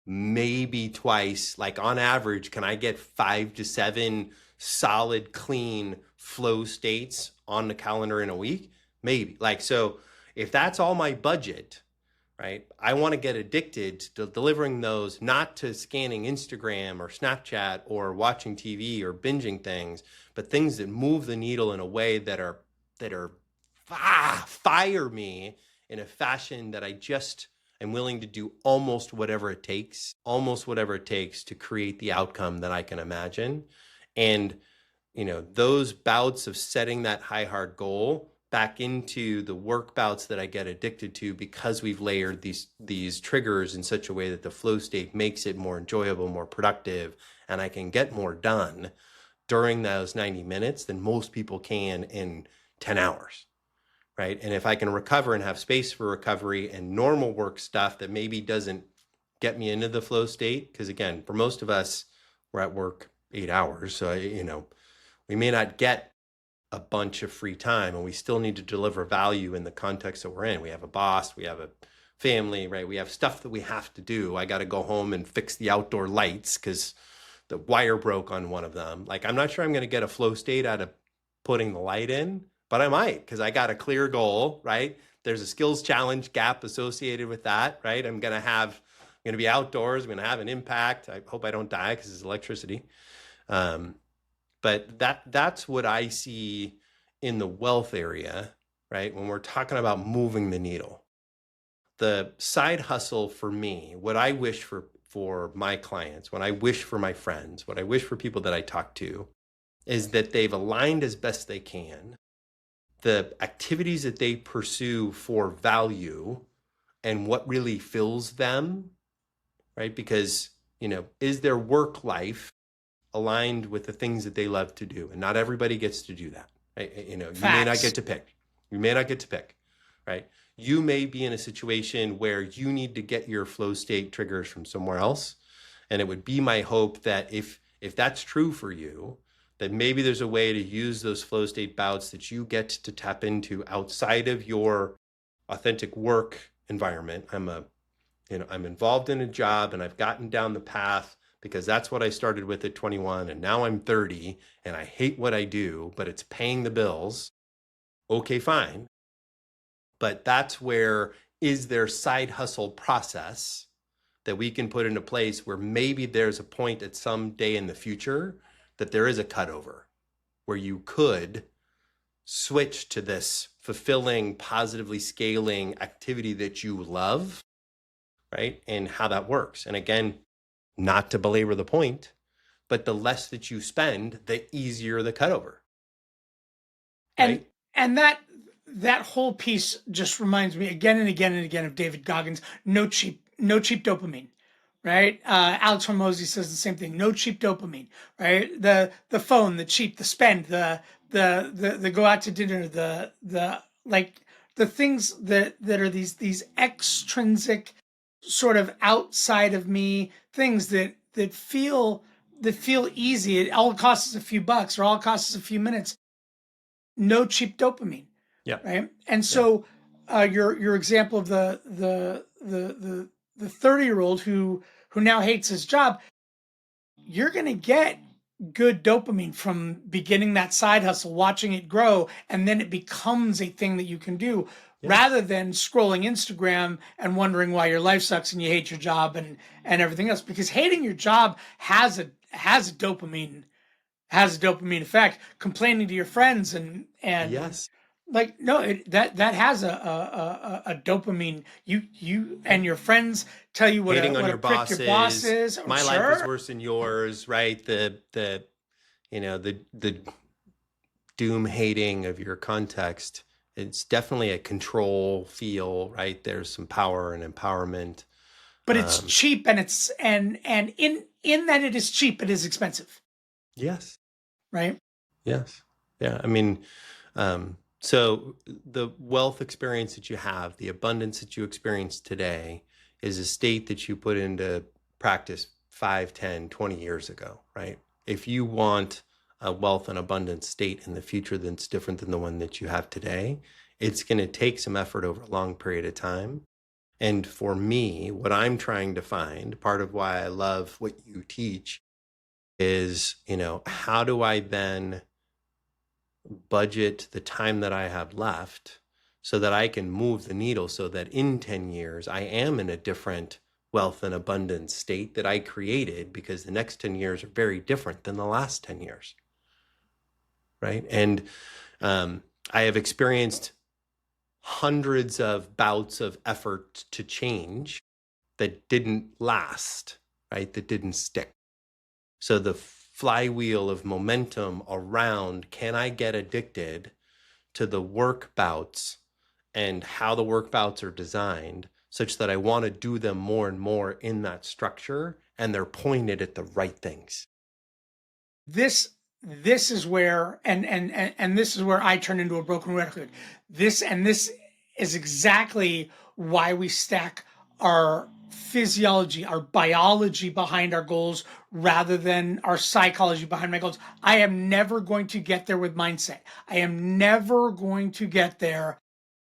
maybe twice. Like on average, can I get 5 to 7 solid, clean flow states on the calendar in a week? Maybe. Like, so if that's all my budget, right? I want to get addicted to delivering those, not to scanning Instagram or Snapchat or watching TV or binging things, but things that move the needle in a way that are fire me in a fashion that I just am willing to do almost whatever it takes to create the outcome that I can imagine. And those bouts of setting that high hard goal back into the work bouts that I get addicted to, because we've layered these triggers in such a way that the flow state makes it more enjoyable, more productive, and I can get more done during those 90 minutes than most people can in 10 hours, right? And if I can recover and have space for recovery and normal work stuff that maybe doesn't get me into the flow state, because again, for most of us, we're at work 8 hours, so we may not get a bunch of free time, and we still need to deliver value in the context that we're in. We have a boss, we have a family, right? We have stuff that we have to do. I got to go home and fix the outdoor lights because the wire broke on one of them. Like, I'm not sure I'm going to get a flow state out of putting the light in, but I might, because I got a clear goal, right? There's a skills challenge gap associated with that, right? I'm going to be outdoors. I'm going to have an impact. I hope I don't die because it's electricity. Um, but that's what I see in the wealth area, right? When we're talking about moving the needle, the side hustle for me, what I wish for my clients, what I wish for my friends, what I wish for people that I talk to, is that they've aligned as best they can the activities that they pursue for value and what really fills them, right? Because, is their work life aligned with the things that they love to do? And not everybody gets to do that, right? You may not Facts. get to pick. You may not get to pick, right? You may be in a situation where you need to get your flow state triggers from somewhere else. And it would be my hope that if that's true for you, that maybe there's a way to use those flow state bouts that you get to tap into outside of your authentic work environment. I'm involved in a job and I've gotten down the path because that's what I started with at 21, and now I'm 30 and I hate what I do, but it's paying the bills. Okay, fine. But that's where is there side hustle process that we can put into place where maybe there's a point at some day in the future that there is a cutover where you could switch to this fulfilling, positively scaling activity that you love, right? And how that works. And again, not to belabor the point, but the less that you spend, the easier the cutover, and right? and that whole piece just reminds me again and again and again of David Goggins. No cheap dopamine, right? Alex Hormozy says the same thing. No cheap dopamine, right? The phone, the cheap, the spend, the go out to dinner, the like the things that are these extrinsic, sort of outside of me things that feel easy. It all costs us a few bucks, or all costs us a few minutes. No cheap dopamine, Yeah. right? And Yeah. so, your example of the 30-year-old who now hates his job, you're going to get good dopamine from beginning that side hustle, watching it grow, and then it becomes a thing that you can do, Yeah. rather than scrolling Instagram and wondering why your life sucks and you hate your job and everything else. Because hating your job has a dopamine effect. Complaining to your friends and Yes. like, no, that has a dopamine. You Yeah. and your friends tell you Hating on what a your prick your boss bosses. is. Oh, My life is sure. worse than yours, right? The doom hating of your context. It's definitely a control feel, right? There's some power and empowerment. But it's cheap, and it's and in that it is cheap, it is expensive, Yes. right? Yes. Yeah. I mean, so the wealth experience that you have, the abundance that you experience today is a state that you put into practice 5, 10, 20 years ago, right? If you want a wealth and abundance state in the future that's different than the one that you have today, it's going to take some effort over a long period of time. And for me, what I'm trying to find, part of why I love what you teach is, how do I then budget the time that I have left so that I can move the needle so that in 10 years I am in a different wealth and abundance state that I created, because the next 10 years are very different than the last 10 years. Right. And I have experienced hundreds of bouts of effort to change that didn't last, right? That didn't stick. So the flywheel of momentum around, can I get addicted to the work bouts and how the work bouts are designed such that I want to do them more and more in that structure, and they're pointed at the right things. This is where and this is where I turn into a broken record. This is exactly why we stack our physiology, our biology behind our goals rather than our psychology behind my goals. I am never going to get there with mindset. I am never going to get there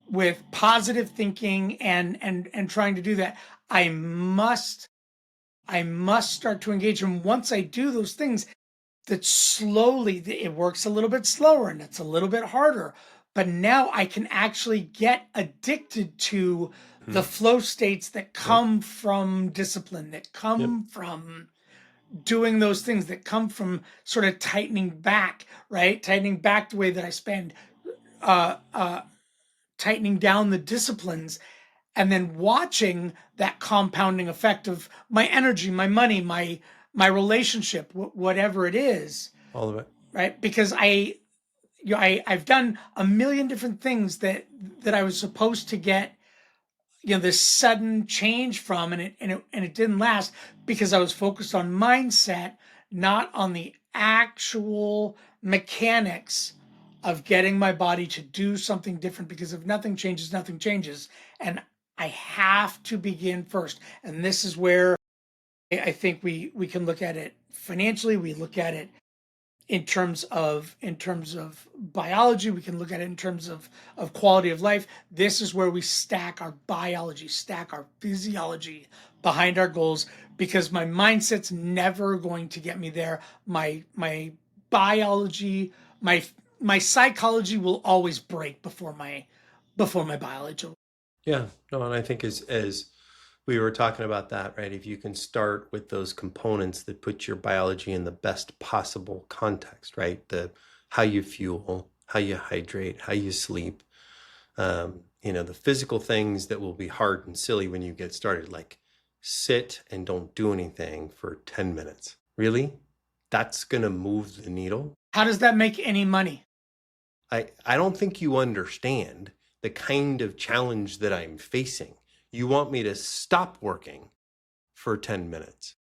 with positive thinking and trying to do that. I must start to engage. And once I do those things, that slowly it works a little bit slower and it's a little bit harder, but now I can actually get addicted to the flow states that Yep. come from discipline, that Yep. come from doing those things, that come from sort of tightening back, right? Tightening back the way that I spend, uh uh tightening down the disciplines, and then watching that compounding effect of my energy, my money, my relationship, whatever it is, All of it. right? Because I've done a million different things that I was supposed to get, this sudden change from, and it didn't last because I was focused on mindset, not on the actual mechanics of getting my body to do something different. Because if nothing changes, nothing changes, and I have to begin first. And this is where I think we can look at it financially. We look at it in terms of biology. We can look at it in terms of quality of life. This is where we stack our biology, stack our physiology behind our goals, because my mindset's never going to get me there. My biology, my psychology will always break before my biology. Yeah. No, and I think as we were talking about that, right? If you can start with those components that put your biology in the best possible context, right? The how you fuel, how you hydrate, how you sleep, the physical things that will be hard and silly when you get started, like sit and don't do anything for 10 minutes. Really? That's going to move the needle? How does that make any money? I don't think you understand the kind of challenge that I'm facing. You want me to stop working for 10 minutes.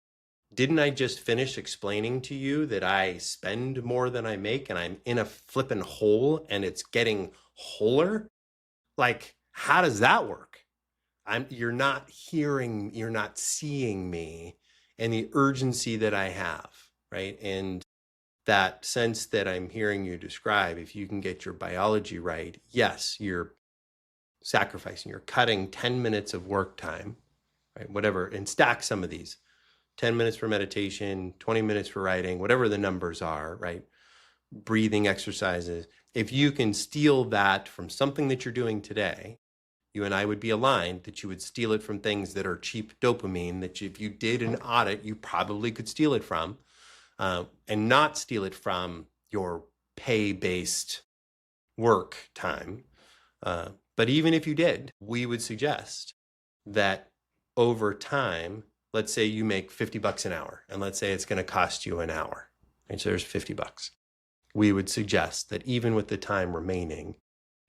Didn't I just finish explaining to you that I spend more than I make and I'm in a flippin' hole and it's getting wholer? Like, how does that work? You're not hearing, you're not seeing me and the urgency that I have, right? And that sense that I'm hearing you describe, if you can get your biology right, yes, you're sacrificing, you're cutting 10 minutes of work time, right? Whatever, and stack some of these 10 minutes for meditation, 20 minutes for writing, whatever the numbers are, right? Breathing exercises. If you can steal that from something that you're doing today, you and I would be aligned that you would steal it from things that are cheap dopamine, that if you did an audit, you probably could steal it from, and not steal it from your pay-based work time. But even if you did, we would suggest that over time, let's say you make $50 an hour, and let's say it's going to cost you an hour, and so there's $50. We would suggest that even with the time remaining,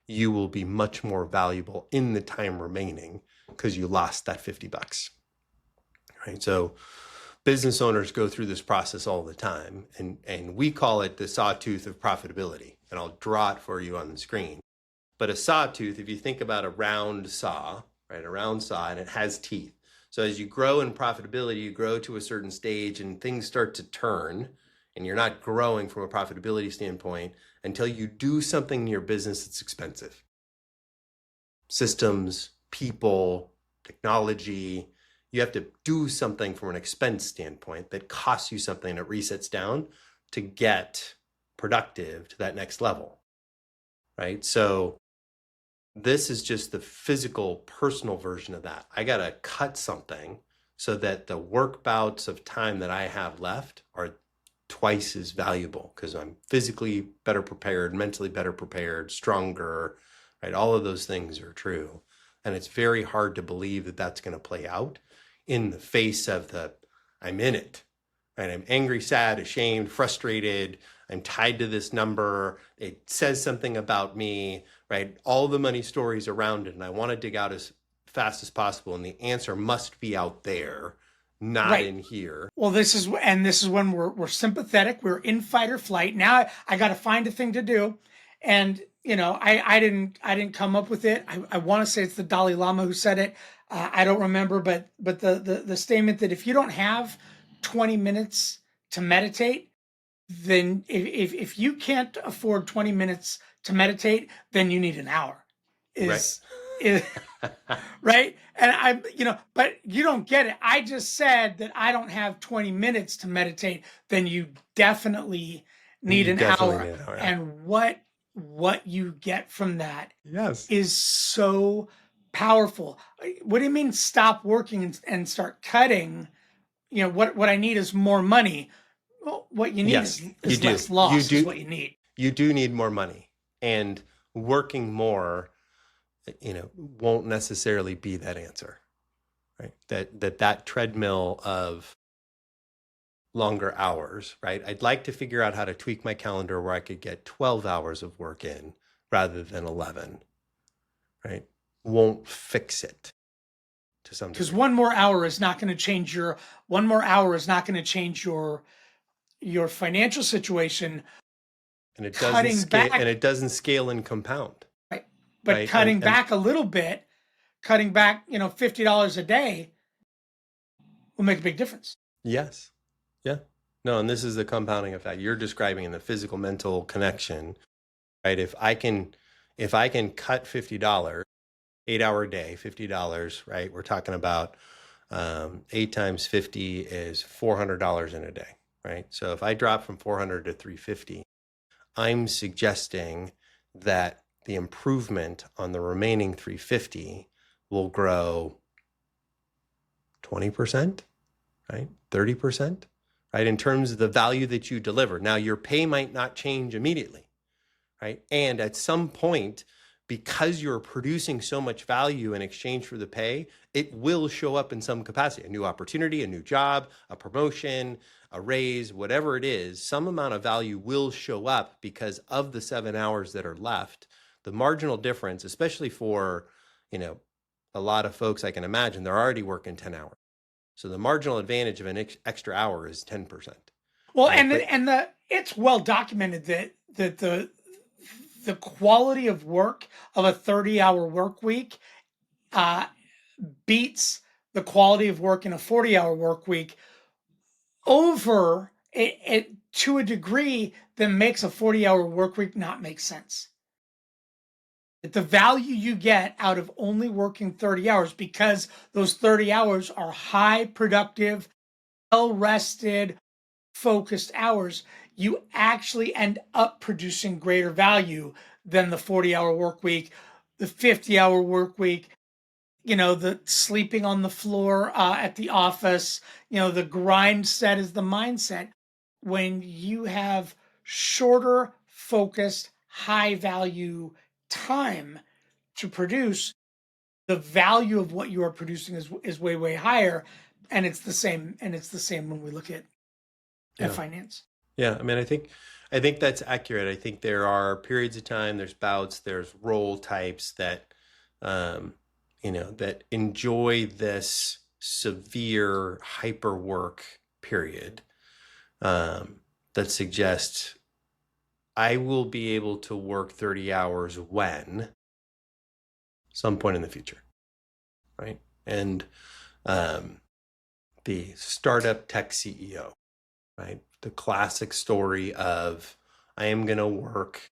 you will be much more valuable in the time remaining because you lost that $50, right? So business owners go through this process all the time, and we call it the sawtooth of profitability, and I'll draw it for you on the screen. But a sawtooth, if you think about a round saw, right, a round saw, and it has teeth. So as you grow in profitability, you grow to a certain stage and things start to turn, and you're not growing from a profitability standpoint until you do something in your business that's expensive. Systems, people, technology. You have to do something from an expense standpoint that costs you something that resets down to get productive to that next level, right? So this is just the physical, personal version of that. I got to cut something so that the work bouts of time that I have left are twice as valuable because I'm physically better prepared, mentally better prepared, stronger, right? All of those things are true. And it's very hard to believe that that's going to play out in the face of I'm in it, right? I'm angry, sad, ashamed, frustrated. I'm tied to this number. It says something about me, right? All the money stories around it. And I want to dig out as fast as possible. And the answer must be out there, not in here. Well, this is when we're sympathetic. We're in fight or flight. Now I got to find a thing to do. And, I didn't come up with it. I want to say it's the Dalai Lama who said it. I don't remember, but the statement that if you don't have 20 minutes to meditate, then if you can't afford 20 minutes to meditate, then you need an hour. Right? And but you don't get it. I just said that I don't have 20 minutes to meditate, then you definitely need an hour. And what you get from that is so powerful. What do you mean stop working and start cutting? What I need is more money. Well, what you need is less loss is what you need. You do need more money, and working more, won't necessarily be that answer, right? That treadmill of longer hours, right? I'd like to figure out how to tweak my calendar where I could get 12 hours of work in rather than 11, right? Won't fix it to some degree. Because one more hour is not going to change your financial situation. And it doesn't scale, and it doesn't scale and compound. Right. But cutting back a little bit, cutting back, $50 a day will make a big difference. Yes. Yeah. No, and this is the compounding effect you're describing in the physical mental connection, right? If I can cut $50, 8-hour day, $50, right? We're talking about 8 times 50 is $400 in a day, right? So if I drop from 400 to 350, I'm suggesting that the improvement on the remaining 350 will grow 20%, right? 30%, right? In terms of the value that you deliver. Now, your pay might not change immediately, right? And at some point, because you're producing so much value in exchange for the pay, it will show up in some capacity, a new opportunity, a new job, a promotion, a raise, whatever it is, some amount of value will show up because of the 7 hours that are left. The marginal difference, especially for, a lot of folks, I can imagine they're already working 10 hours. So the marginal advantage of an extra hour is 10%. Well, it's well documented that the quality of work of a 30-hour work week beats the quality of work in a 40-hour work week over it to a degree that makes a 40-hour work week not make sense. The value you get out of only working 30 hours, because those 30 hours are high productive, well rested, focused hours, you actually end up producing greater value than the 40-hour work week, the 50-hour work week, the sleeping on the floor at the office, the grind set is the mindset. When you have shorter, focused, high value time to produce, the value of what you are producing is way, way higher. And it's the same. And it's the same when we look at finance. Yeah. I mean, I think that's accurate. I think there are periods of time, there's bouts, there's role types that, that enjoy this severe hyper work period, that suggests I will be able to work 30 hours when some point in the future, right? And the startup tech CEO, right? The classic story of I am going to work.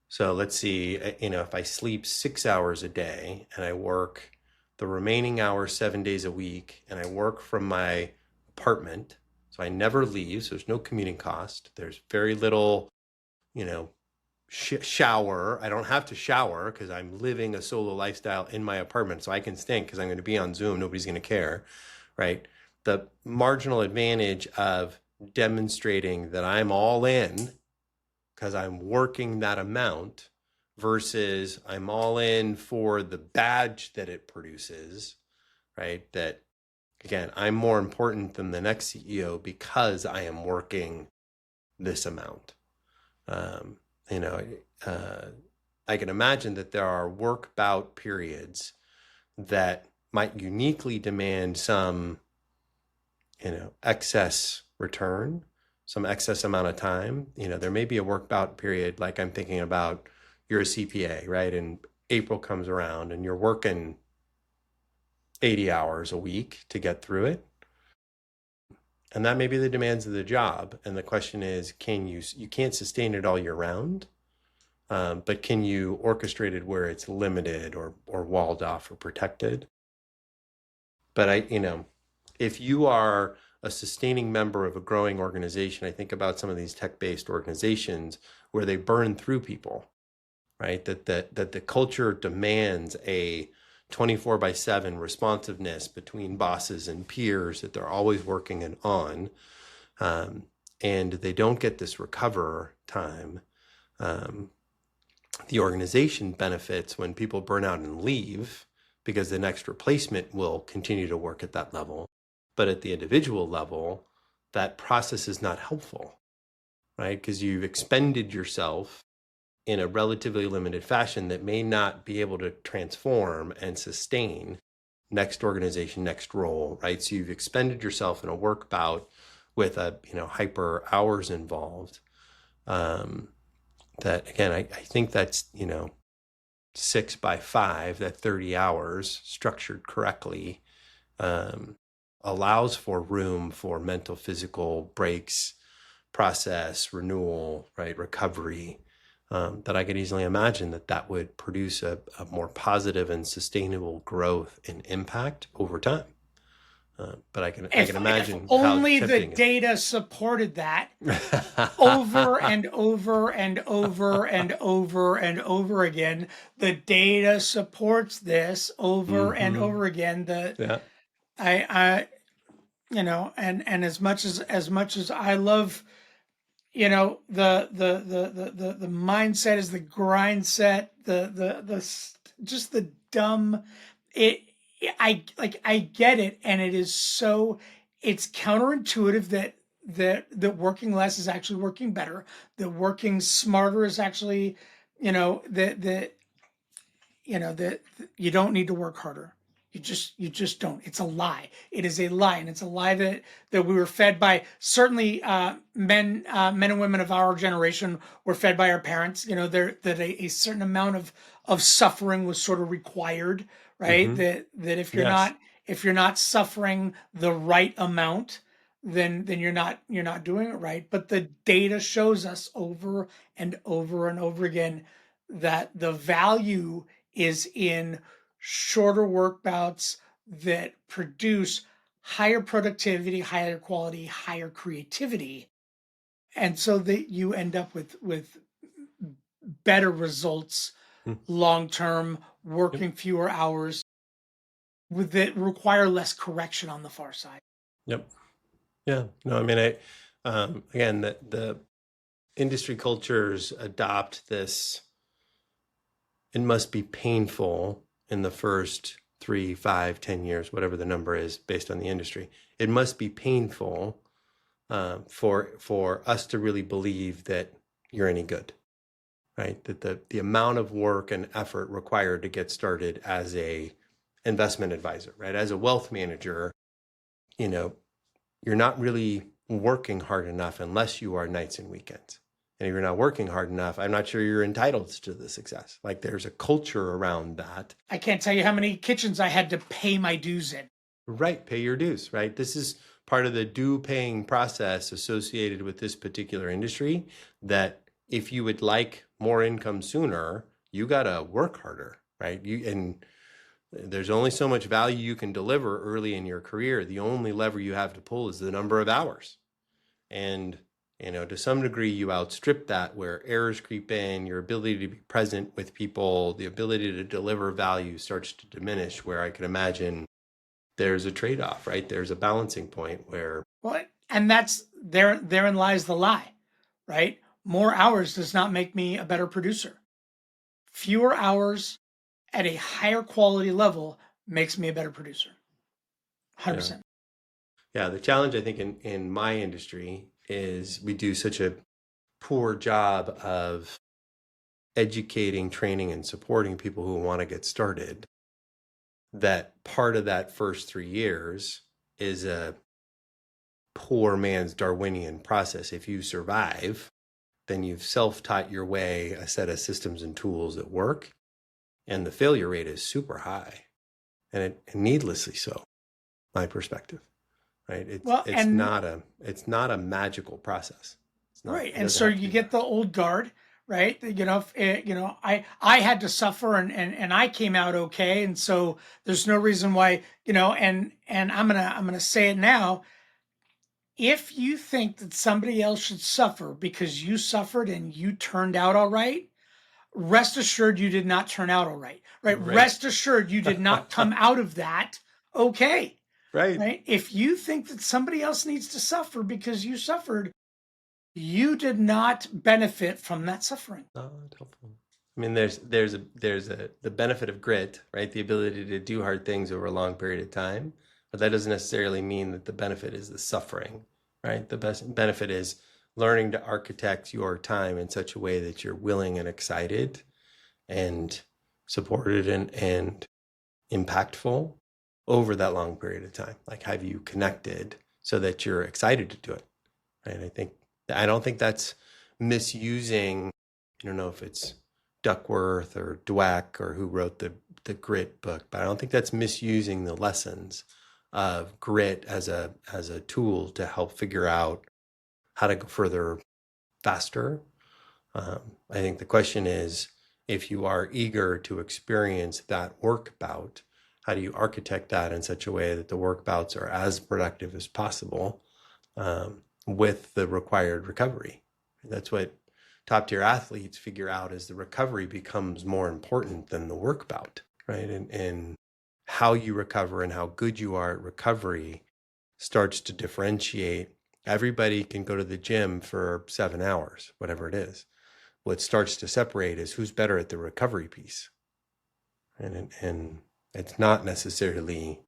So let's see, if I sleep 6 hours a day and I work the remaining hours 7 days a week and I work from my apartment, so I never leave, so there's no commuting cost. There's very little, shower. I don't have to shower because I'm living a solo lifestyle in my apartment, so I can stink because I'm going to be on Zoom. Nobody's going to care, right? The marginal advantage of demonstrating that I'm all in because I'm working that amount versus I'm all in for the badge that it produces, right? That, again, I'm more important than the next CEO because I am working this amount. I can imagine that there are work bout periods that might uniquely demand some, excess return, some excess amount of time. There may be a work bout period, like I'm thinking about you're a CPA, right? And April comes around and you're working 80 hours a week to get through it. And that may be the demands of the job. And the question is, you can't sustain it all year round, but can you orchestrate it where it's limited or walled off or protected? But if you are a sustaining member of a growing organization, I think about some of these tech-based organizations where they burn through people, right? That the culture demands a 24/7 responsiveness between bosses and peers that they're always working on, and they don't get this recover time. The organization benefits when people burn out and leave because the next replacement will continue to work at that level. But at the individual level, that process is not helpful, right? Because you've expended yourself in a relatively limited fashion that may not be able to transform and sustain next organization, next role, right? So you've expended yourself in a work bout with a, hyper hours involved. That again, I think that's, 6 by 5, that 30 hours structured correctly, allows for room for mental, physical breaks, process, renewal, right, recovery, that I could easily imagine that would produce a more positive and sustainable growth and impact over time. But I can imagine if only the data supported that over and over and over and over and over again. The data supports this over and over again. And as much as I love, the mindset is the grind set, just the dumb, I get it. And it is it's counterintuitive that working less is actually working better, that working smarter is actually, that you don't need to work harder. You just don't. It's a lie. It is a lie, and it's a lie that we were fed by. Certainly, men and women of our generation were fed by our parents. That a certain amount of suffering was sort of required, right? Hmm. That Yes. if you're not suffering the right amount, then you're not doing it right. But the data shows us over and over and over again that the value is in shorter work bouts that produce higher productivity, higher quality, higher creativity, and so that you end up with better results Mm. long term, Yep. working fewer hours that require less correction on the far side. Yep. Yeah. No, I mean, again, the industry cultures adopt this. It must be painful in the first 3, 5, 10 years, whatever the number is based on the industry. It must be painful for us to really believe that you're any good, right? That the amount of work and effort required to get started as a investment advisor, right? As a wealth manager, you know, you're not really working hard enough unless you are nights and weekends. And if you're not working hard enough, I'm not sure you're entitled to the success. Like there's a culture around that. I can't tell you how many kitchens I had to pay my dues in. Right, pay your dues, right? This is part of the due paying process associated with this particular industry that if you would like more income sooner, you got to work harder, right? And there's only so much value you can deliver early in your career. The only lever you have to pull is the number of hours. And, to some degree, you outstrip that where errors creep in, your ability to be present with people, the ability to deliver value starts to diminish, where I can imagine there's a trade-off, right? There's a balancing point where, Well, and that's therein lies the lie, right? More hours does not make me a better producer. Fewer hours at a higher quality level makes me a better producer. yeah, 100%. yeah, the challenge I think in my industry is we do such a poor job of educating, training, and supporting people who want to get started that part of that first 3 years is a poor man's Darwinian process. If you survive, then you've self-taught your way a set of systems and tools that work, and the failure rate is super high, and needlessly so, my perspective, right? It's Well, it's and not a it's not a magical process. It's not. right, It and doesn't so have to you be get that. the old guard, right? I had to suffer, and I came out okay, and so there's no reason why, and I'm gonna say it now. If you think that somebody else should suffer because you suffered and you turned out all right, rest assured you did not turn out all right. Right? Right. Rest assured you did not come out of that okay. Right. Right? If you think that somebody else needs to suffer because you suffered, you did not benefit from that suffering. Not helpful. I mean, there's a the benefit of grit, right? The ability to do hard things over a long period of time, but that doesn't necessarily mean that the benefit is the suffering, right? The best benefit is learning to architect your time in such a way that you're willing and excited and supported and impactful over that long period of time. Like, have you connected so that you're excited to do it? Right. I don't think that's misusing. I don't know if it's Duckworth or Dweck or who wrote the grit book, but I don't think that's misusing the lessons of grit as a tool to help figure out how to go further faster. I think the question is, if you are eager to experience that work bout, how do you architect that in such a way that the work bouts are as productive as possible, with the required recovery? That's what top tier athletes figure out, as the recovery becomes more important than the work bout, right? And how you recover and how good you are at recovery starts to differentiate. Everybody can go to the gym for 7 hours, whatever it is. What starts to separate is who's better at the recovery piece. And it's not necessarily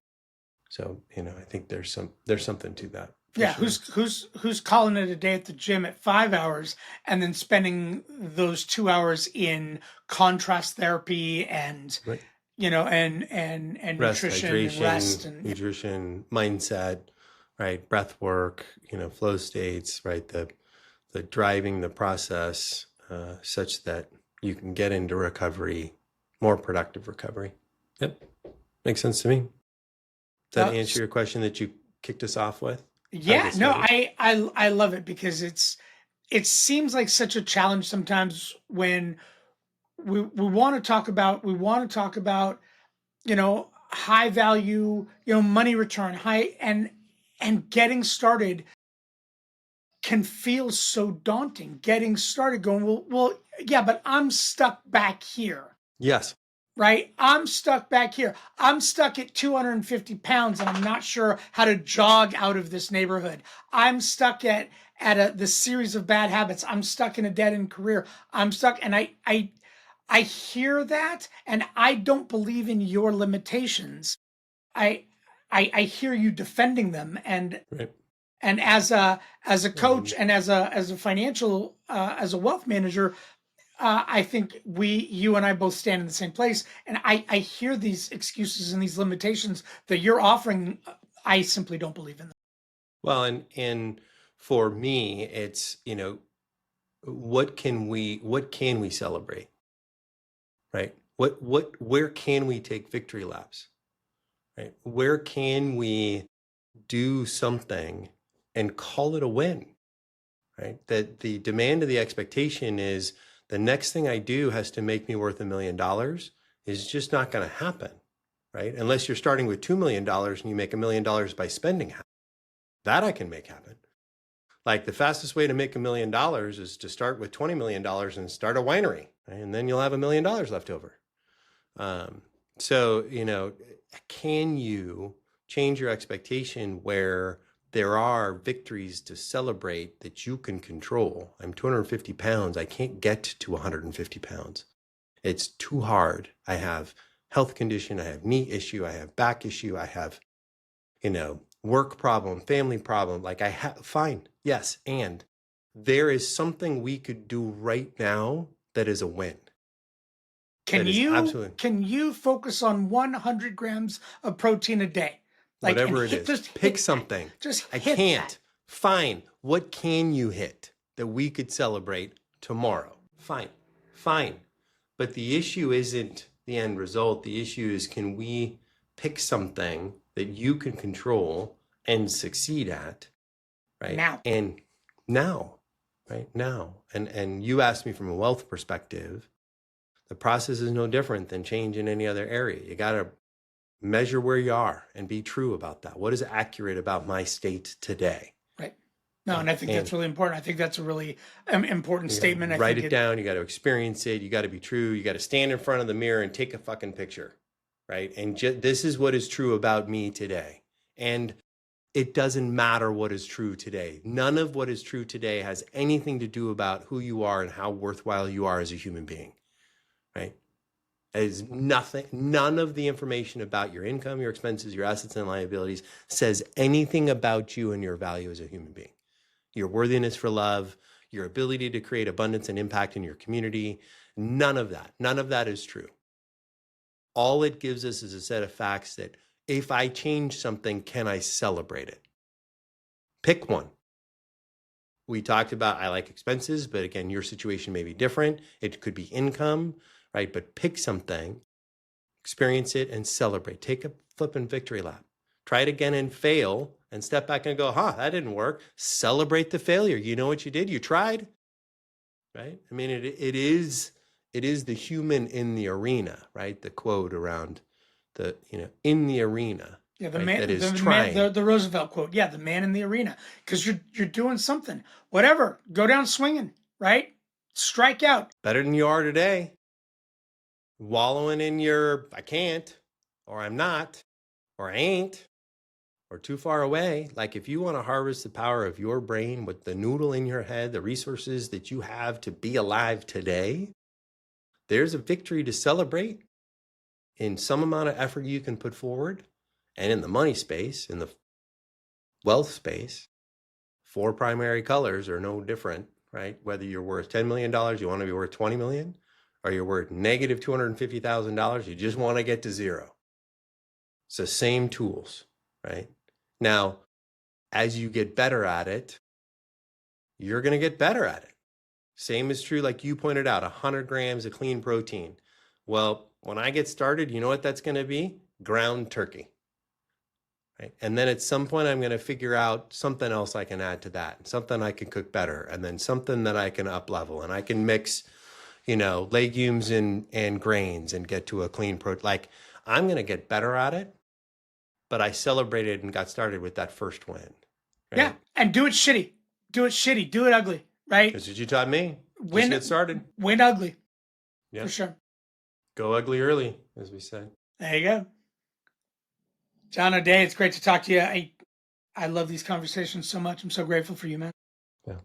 so, I think there's something to that for Yeah, sure. who's calling it a day at the gym at 5 hours and then spending those 2 hours in contrast therapy and Right. and Rest, nutrition and hydration, rest and nutrition, mindset, right? Breath work, flow states, right? The driving the process such that you can get into recovery, more productive recovery. Yep. Makes sense to me. Does that uh, answer your question that you kicked us off with? How to yeah, get no, started? I love it because it seems like such a challenge sometimes when we want to talk about high value, money return, high and getting started can feel so daunting. Getting started going, well, yeah, but I'm stuck back here. Yes. Right? I'm stuck back here. I'm stuck at 250 pounds and I'm not sure how to jog out of this neighborhood. I'm stuck at the series of bad habits. I'm stuck in a dead end career. I'm stuck. And I hear that and I don't believe in your limitations. I, I hear you defending them Right. and as a coach And and as a financial as a wealth manager, I think you and I both stand in the same place. And I hear these excuses and these limitations that you're offering. I simply don't believe in them. well, and for me, it's, what can we celebrate? Right? Where can we take victory laps? Right? Where can we do something and call it a win? Right? That the demand of the expectation is the next thing I do has to make me worth $1 million is just not going to happen. Right? Unless you're starting with $2 million and you make $1 million by spending that I can make happen. Like the fastest way to make $1 million is to start with $20 million and start a winery, right? And then you'll have $1 million left over. So, can you change your expectation where there are victories to celebrate that you can control? I'm 250 pounds. I can't get to 150 pounds. It's too hard. I have health condition. I have knee issue. I have back issue. I have, work problem, family problem. Like fine. Yes. And there is something we could do right now that is a win. Can That is you absolutely can you focus on 100 grams of protein a day? Like and whatever it hit is. just Pick hit that. something. Just I hit can't. that. Fine. What can you hit that we could celebrate tomorrow? Fine. Fine. But the issue isn't the end result. The issue is, can we pick something that you can control and succeed at, right? Now. And now, right? Now. And you asked me from a wealth perspective, the process is no different than change in any other area. You got to measure where you are and be true about that. What is accurate about my state today? Right. No, and I think And that's really important. I think that's a really important you gotta statement. I write think it down. You got to experience it. You got to be true. You got to stand in front of the mirror and take a fucking picture, right? And this is what is true about me today. And it doesn't matter what is true today. None of what is true today has anything to do about who you are and how worthwhile you are as a human being, right? Is nothing, none of the information about your income, your expenses, your assets and liabilities says anything about you and your value as a human being. Your worthiness for love, your ability to create abundance and impact in your community, none of that is true. All it gives us is a set of facts that if I change something, can I celebrate it? Pick one. We talked about, I like expenses, but again, your situation may be different. It could be income, right? But pick something, experience it, and celebrate. Take a flipping victory lap. Try it again and fail and step back and go, that didn't work. Celebrate the failure. You know what you did? You tried, right? I mean, it is the human in the arena, right? The quote around in the arena. Yeah, the right? man, That is the trying. man, the Roosevelt quote. Yeah, the man in the arena, because you're doing something. Whatever, go down swinging, right? Strike out. Better than you are today. Wallowing in your I can't, or I'm not, or I ain't, or too far away. Like if you want to harvest the power of your brain with the noodle in your head, the resources that you have to be alive today, there's a victory to celebrate in some amount of effort you can put forward. And in the money space, in the wealth space, 4 primary colors are no different, right? Whether you're worth $10 million, you want to be worth 20 million, or you're worth negative $250,000, you just want to get to zero. It's the same tools, right? Now, as you get better at it, you're going to get better at it. Same is true, like you pointed out, 100 grams of clean protein. Well, when I get started, you know what that's going to be? Ground turkey. Right? And then at some point, I'm going to figure out something else I can add to that, something I can cook better, and then something that I can up level, and I can mix, legumes and grains and get to a clean protein. Like, I'm going to get better at it, but I celebrated and got started with that first win. Right? Yeah, and do it shitty. Do it shitty. Do it ugly, right? That's what you taught me. Just get started. Win ugly. Yeah. For sure. Go ugly early, as we say. There you go. John O'Dea, it's great to talk to you. I love these conversations so much. I'm so grateful for you, man. Yeah.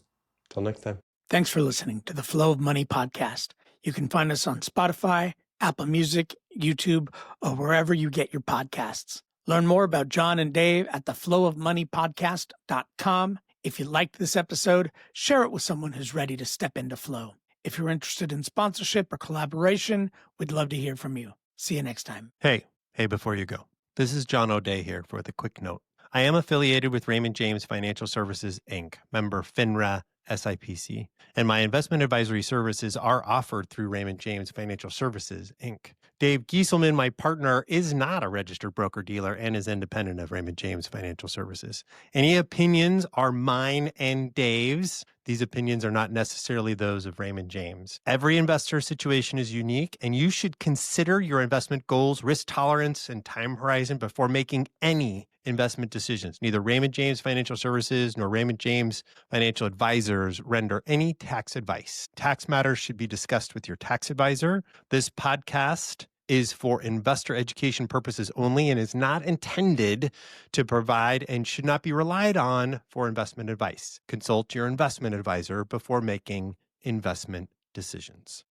Till next time. Thanks for listening to the Flow of Money podcast. You can find us on Spotify, Apple Music, YouTube, or wherever you get your podcasts. Learn more about John and Dave at theflowofmoneypodcast.com. If you liked this episode, share it with someone who's ready to step into flow. If you're interested in sponsorship or collaboration, we'd love to hear from you. See you next time. Hey, before you go, this is John O'Dea here with a quick note. I am affiliated with Raymond James Financial Services, Inc., member FINRA SIPC, and my investment advisory services are offered through Raymond James Financial Services, Inc. Dave Gieselman, my partner, is not a registered broker-dealer and is independent of Raymond James Financial Services. Any opinions are mine and Dave's. These opinions are not necessarily those of Raymond James. Every investor situation is unique, and you should consider your investment goals, risk tolerance, and time horizon before making any investment decisions. Neither Raymond James Financial Services nor Raymond James Financial Advisors render any tax advice. Tax matters should be discussed with your tax advisor. This podcast is for investor education purposes only and is not intended to provide and should not be relied on for investment advice. Consult your investment advisor before making investment decisions.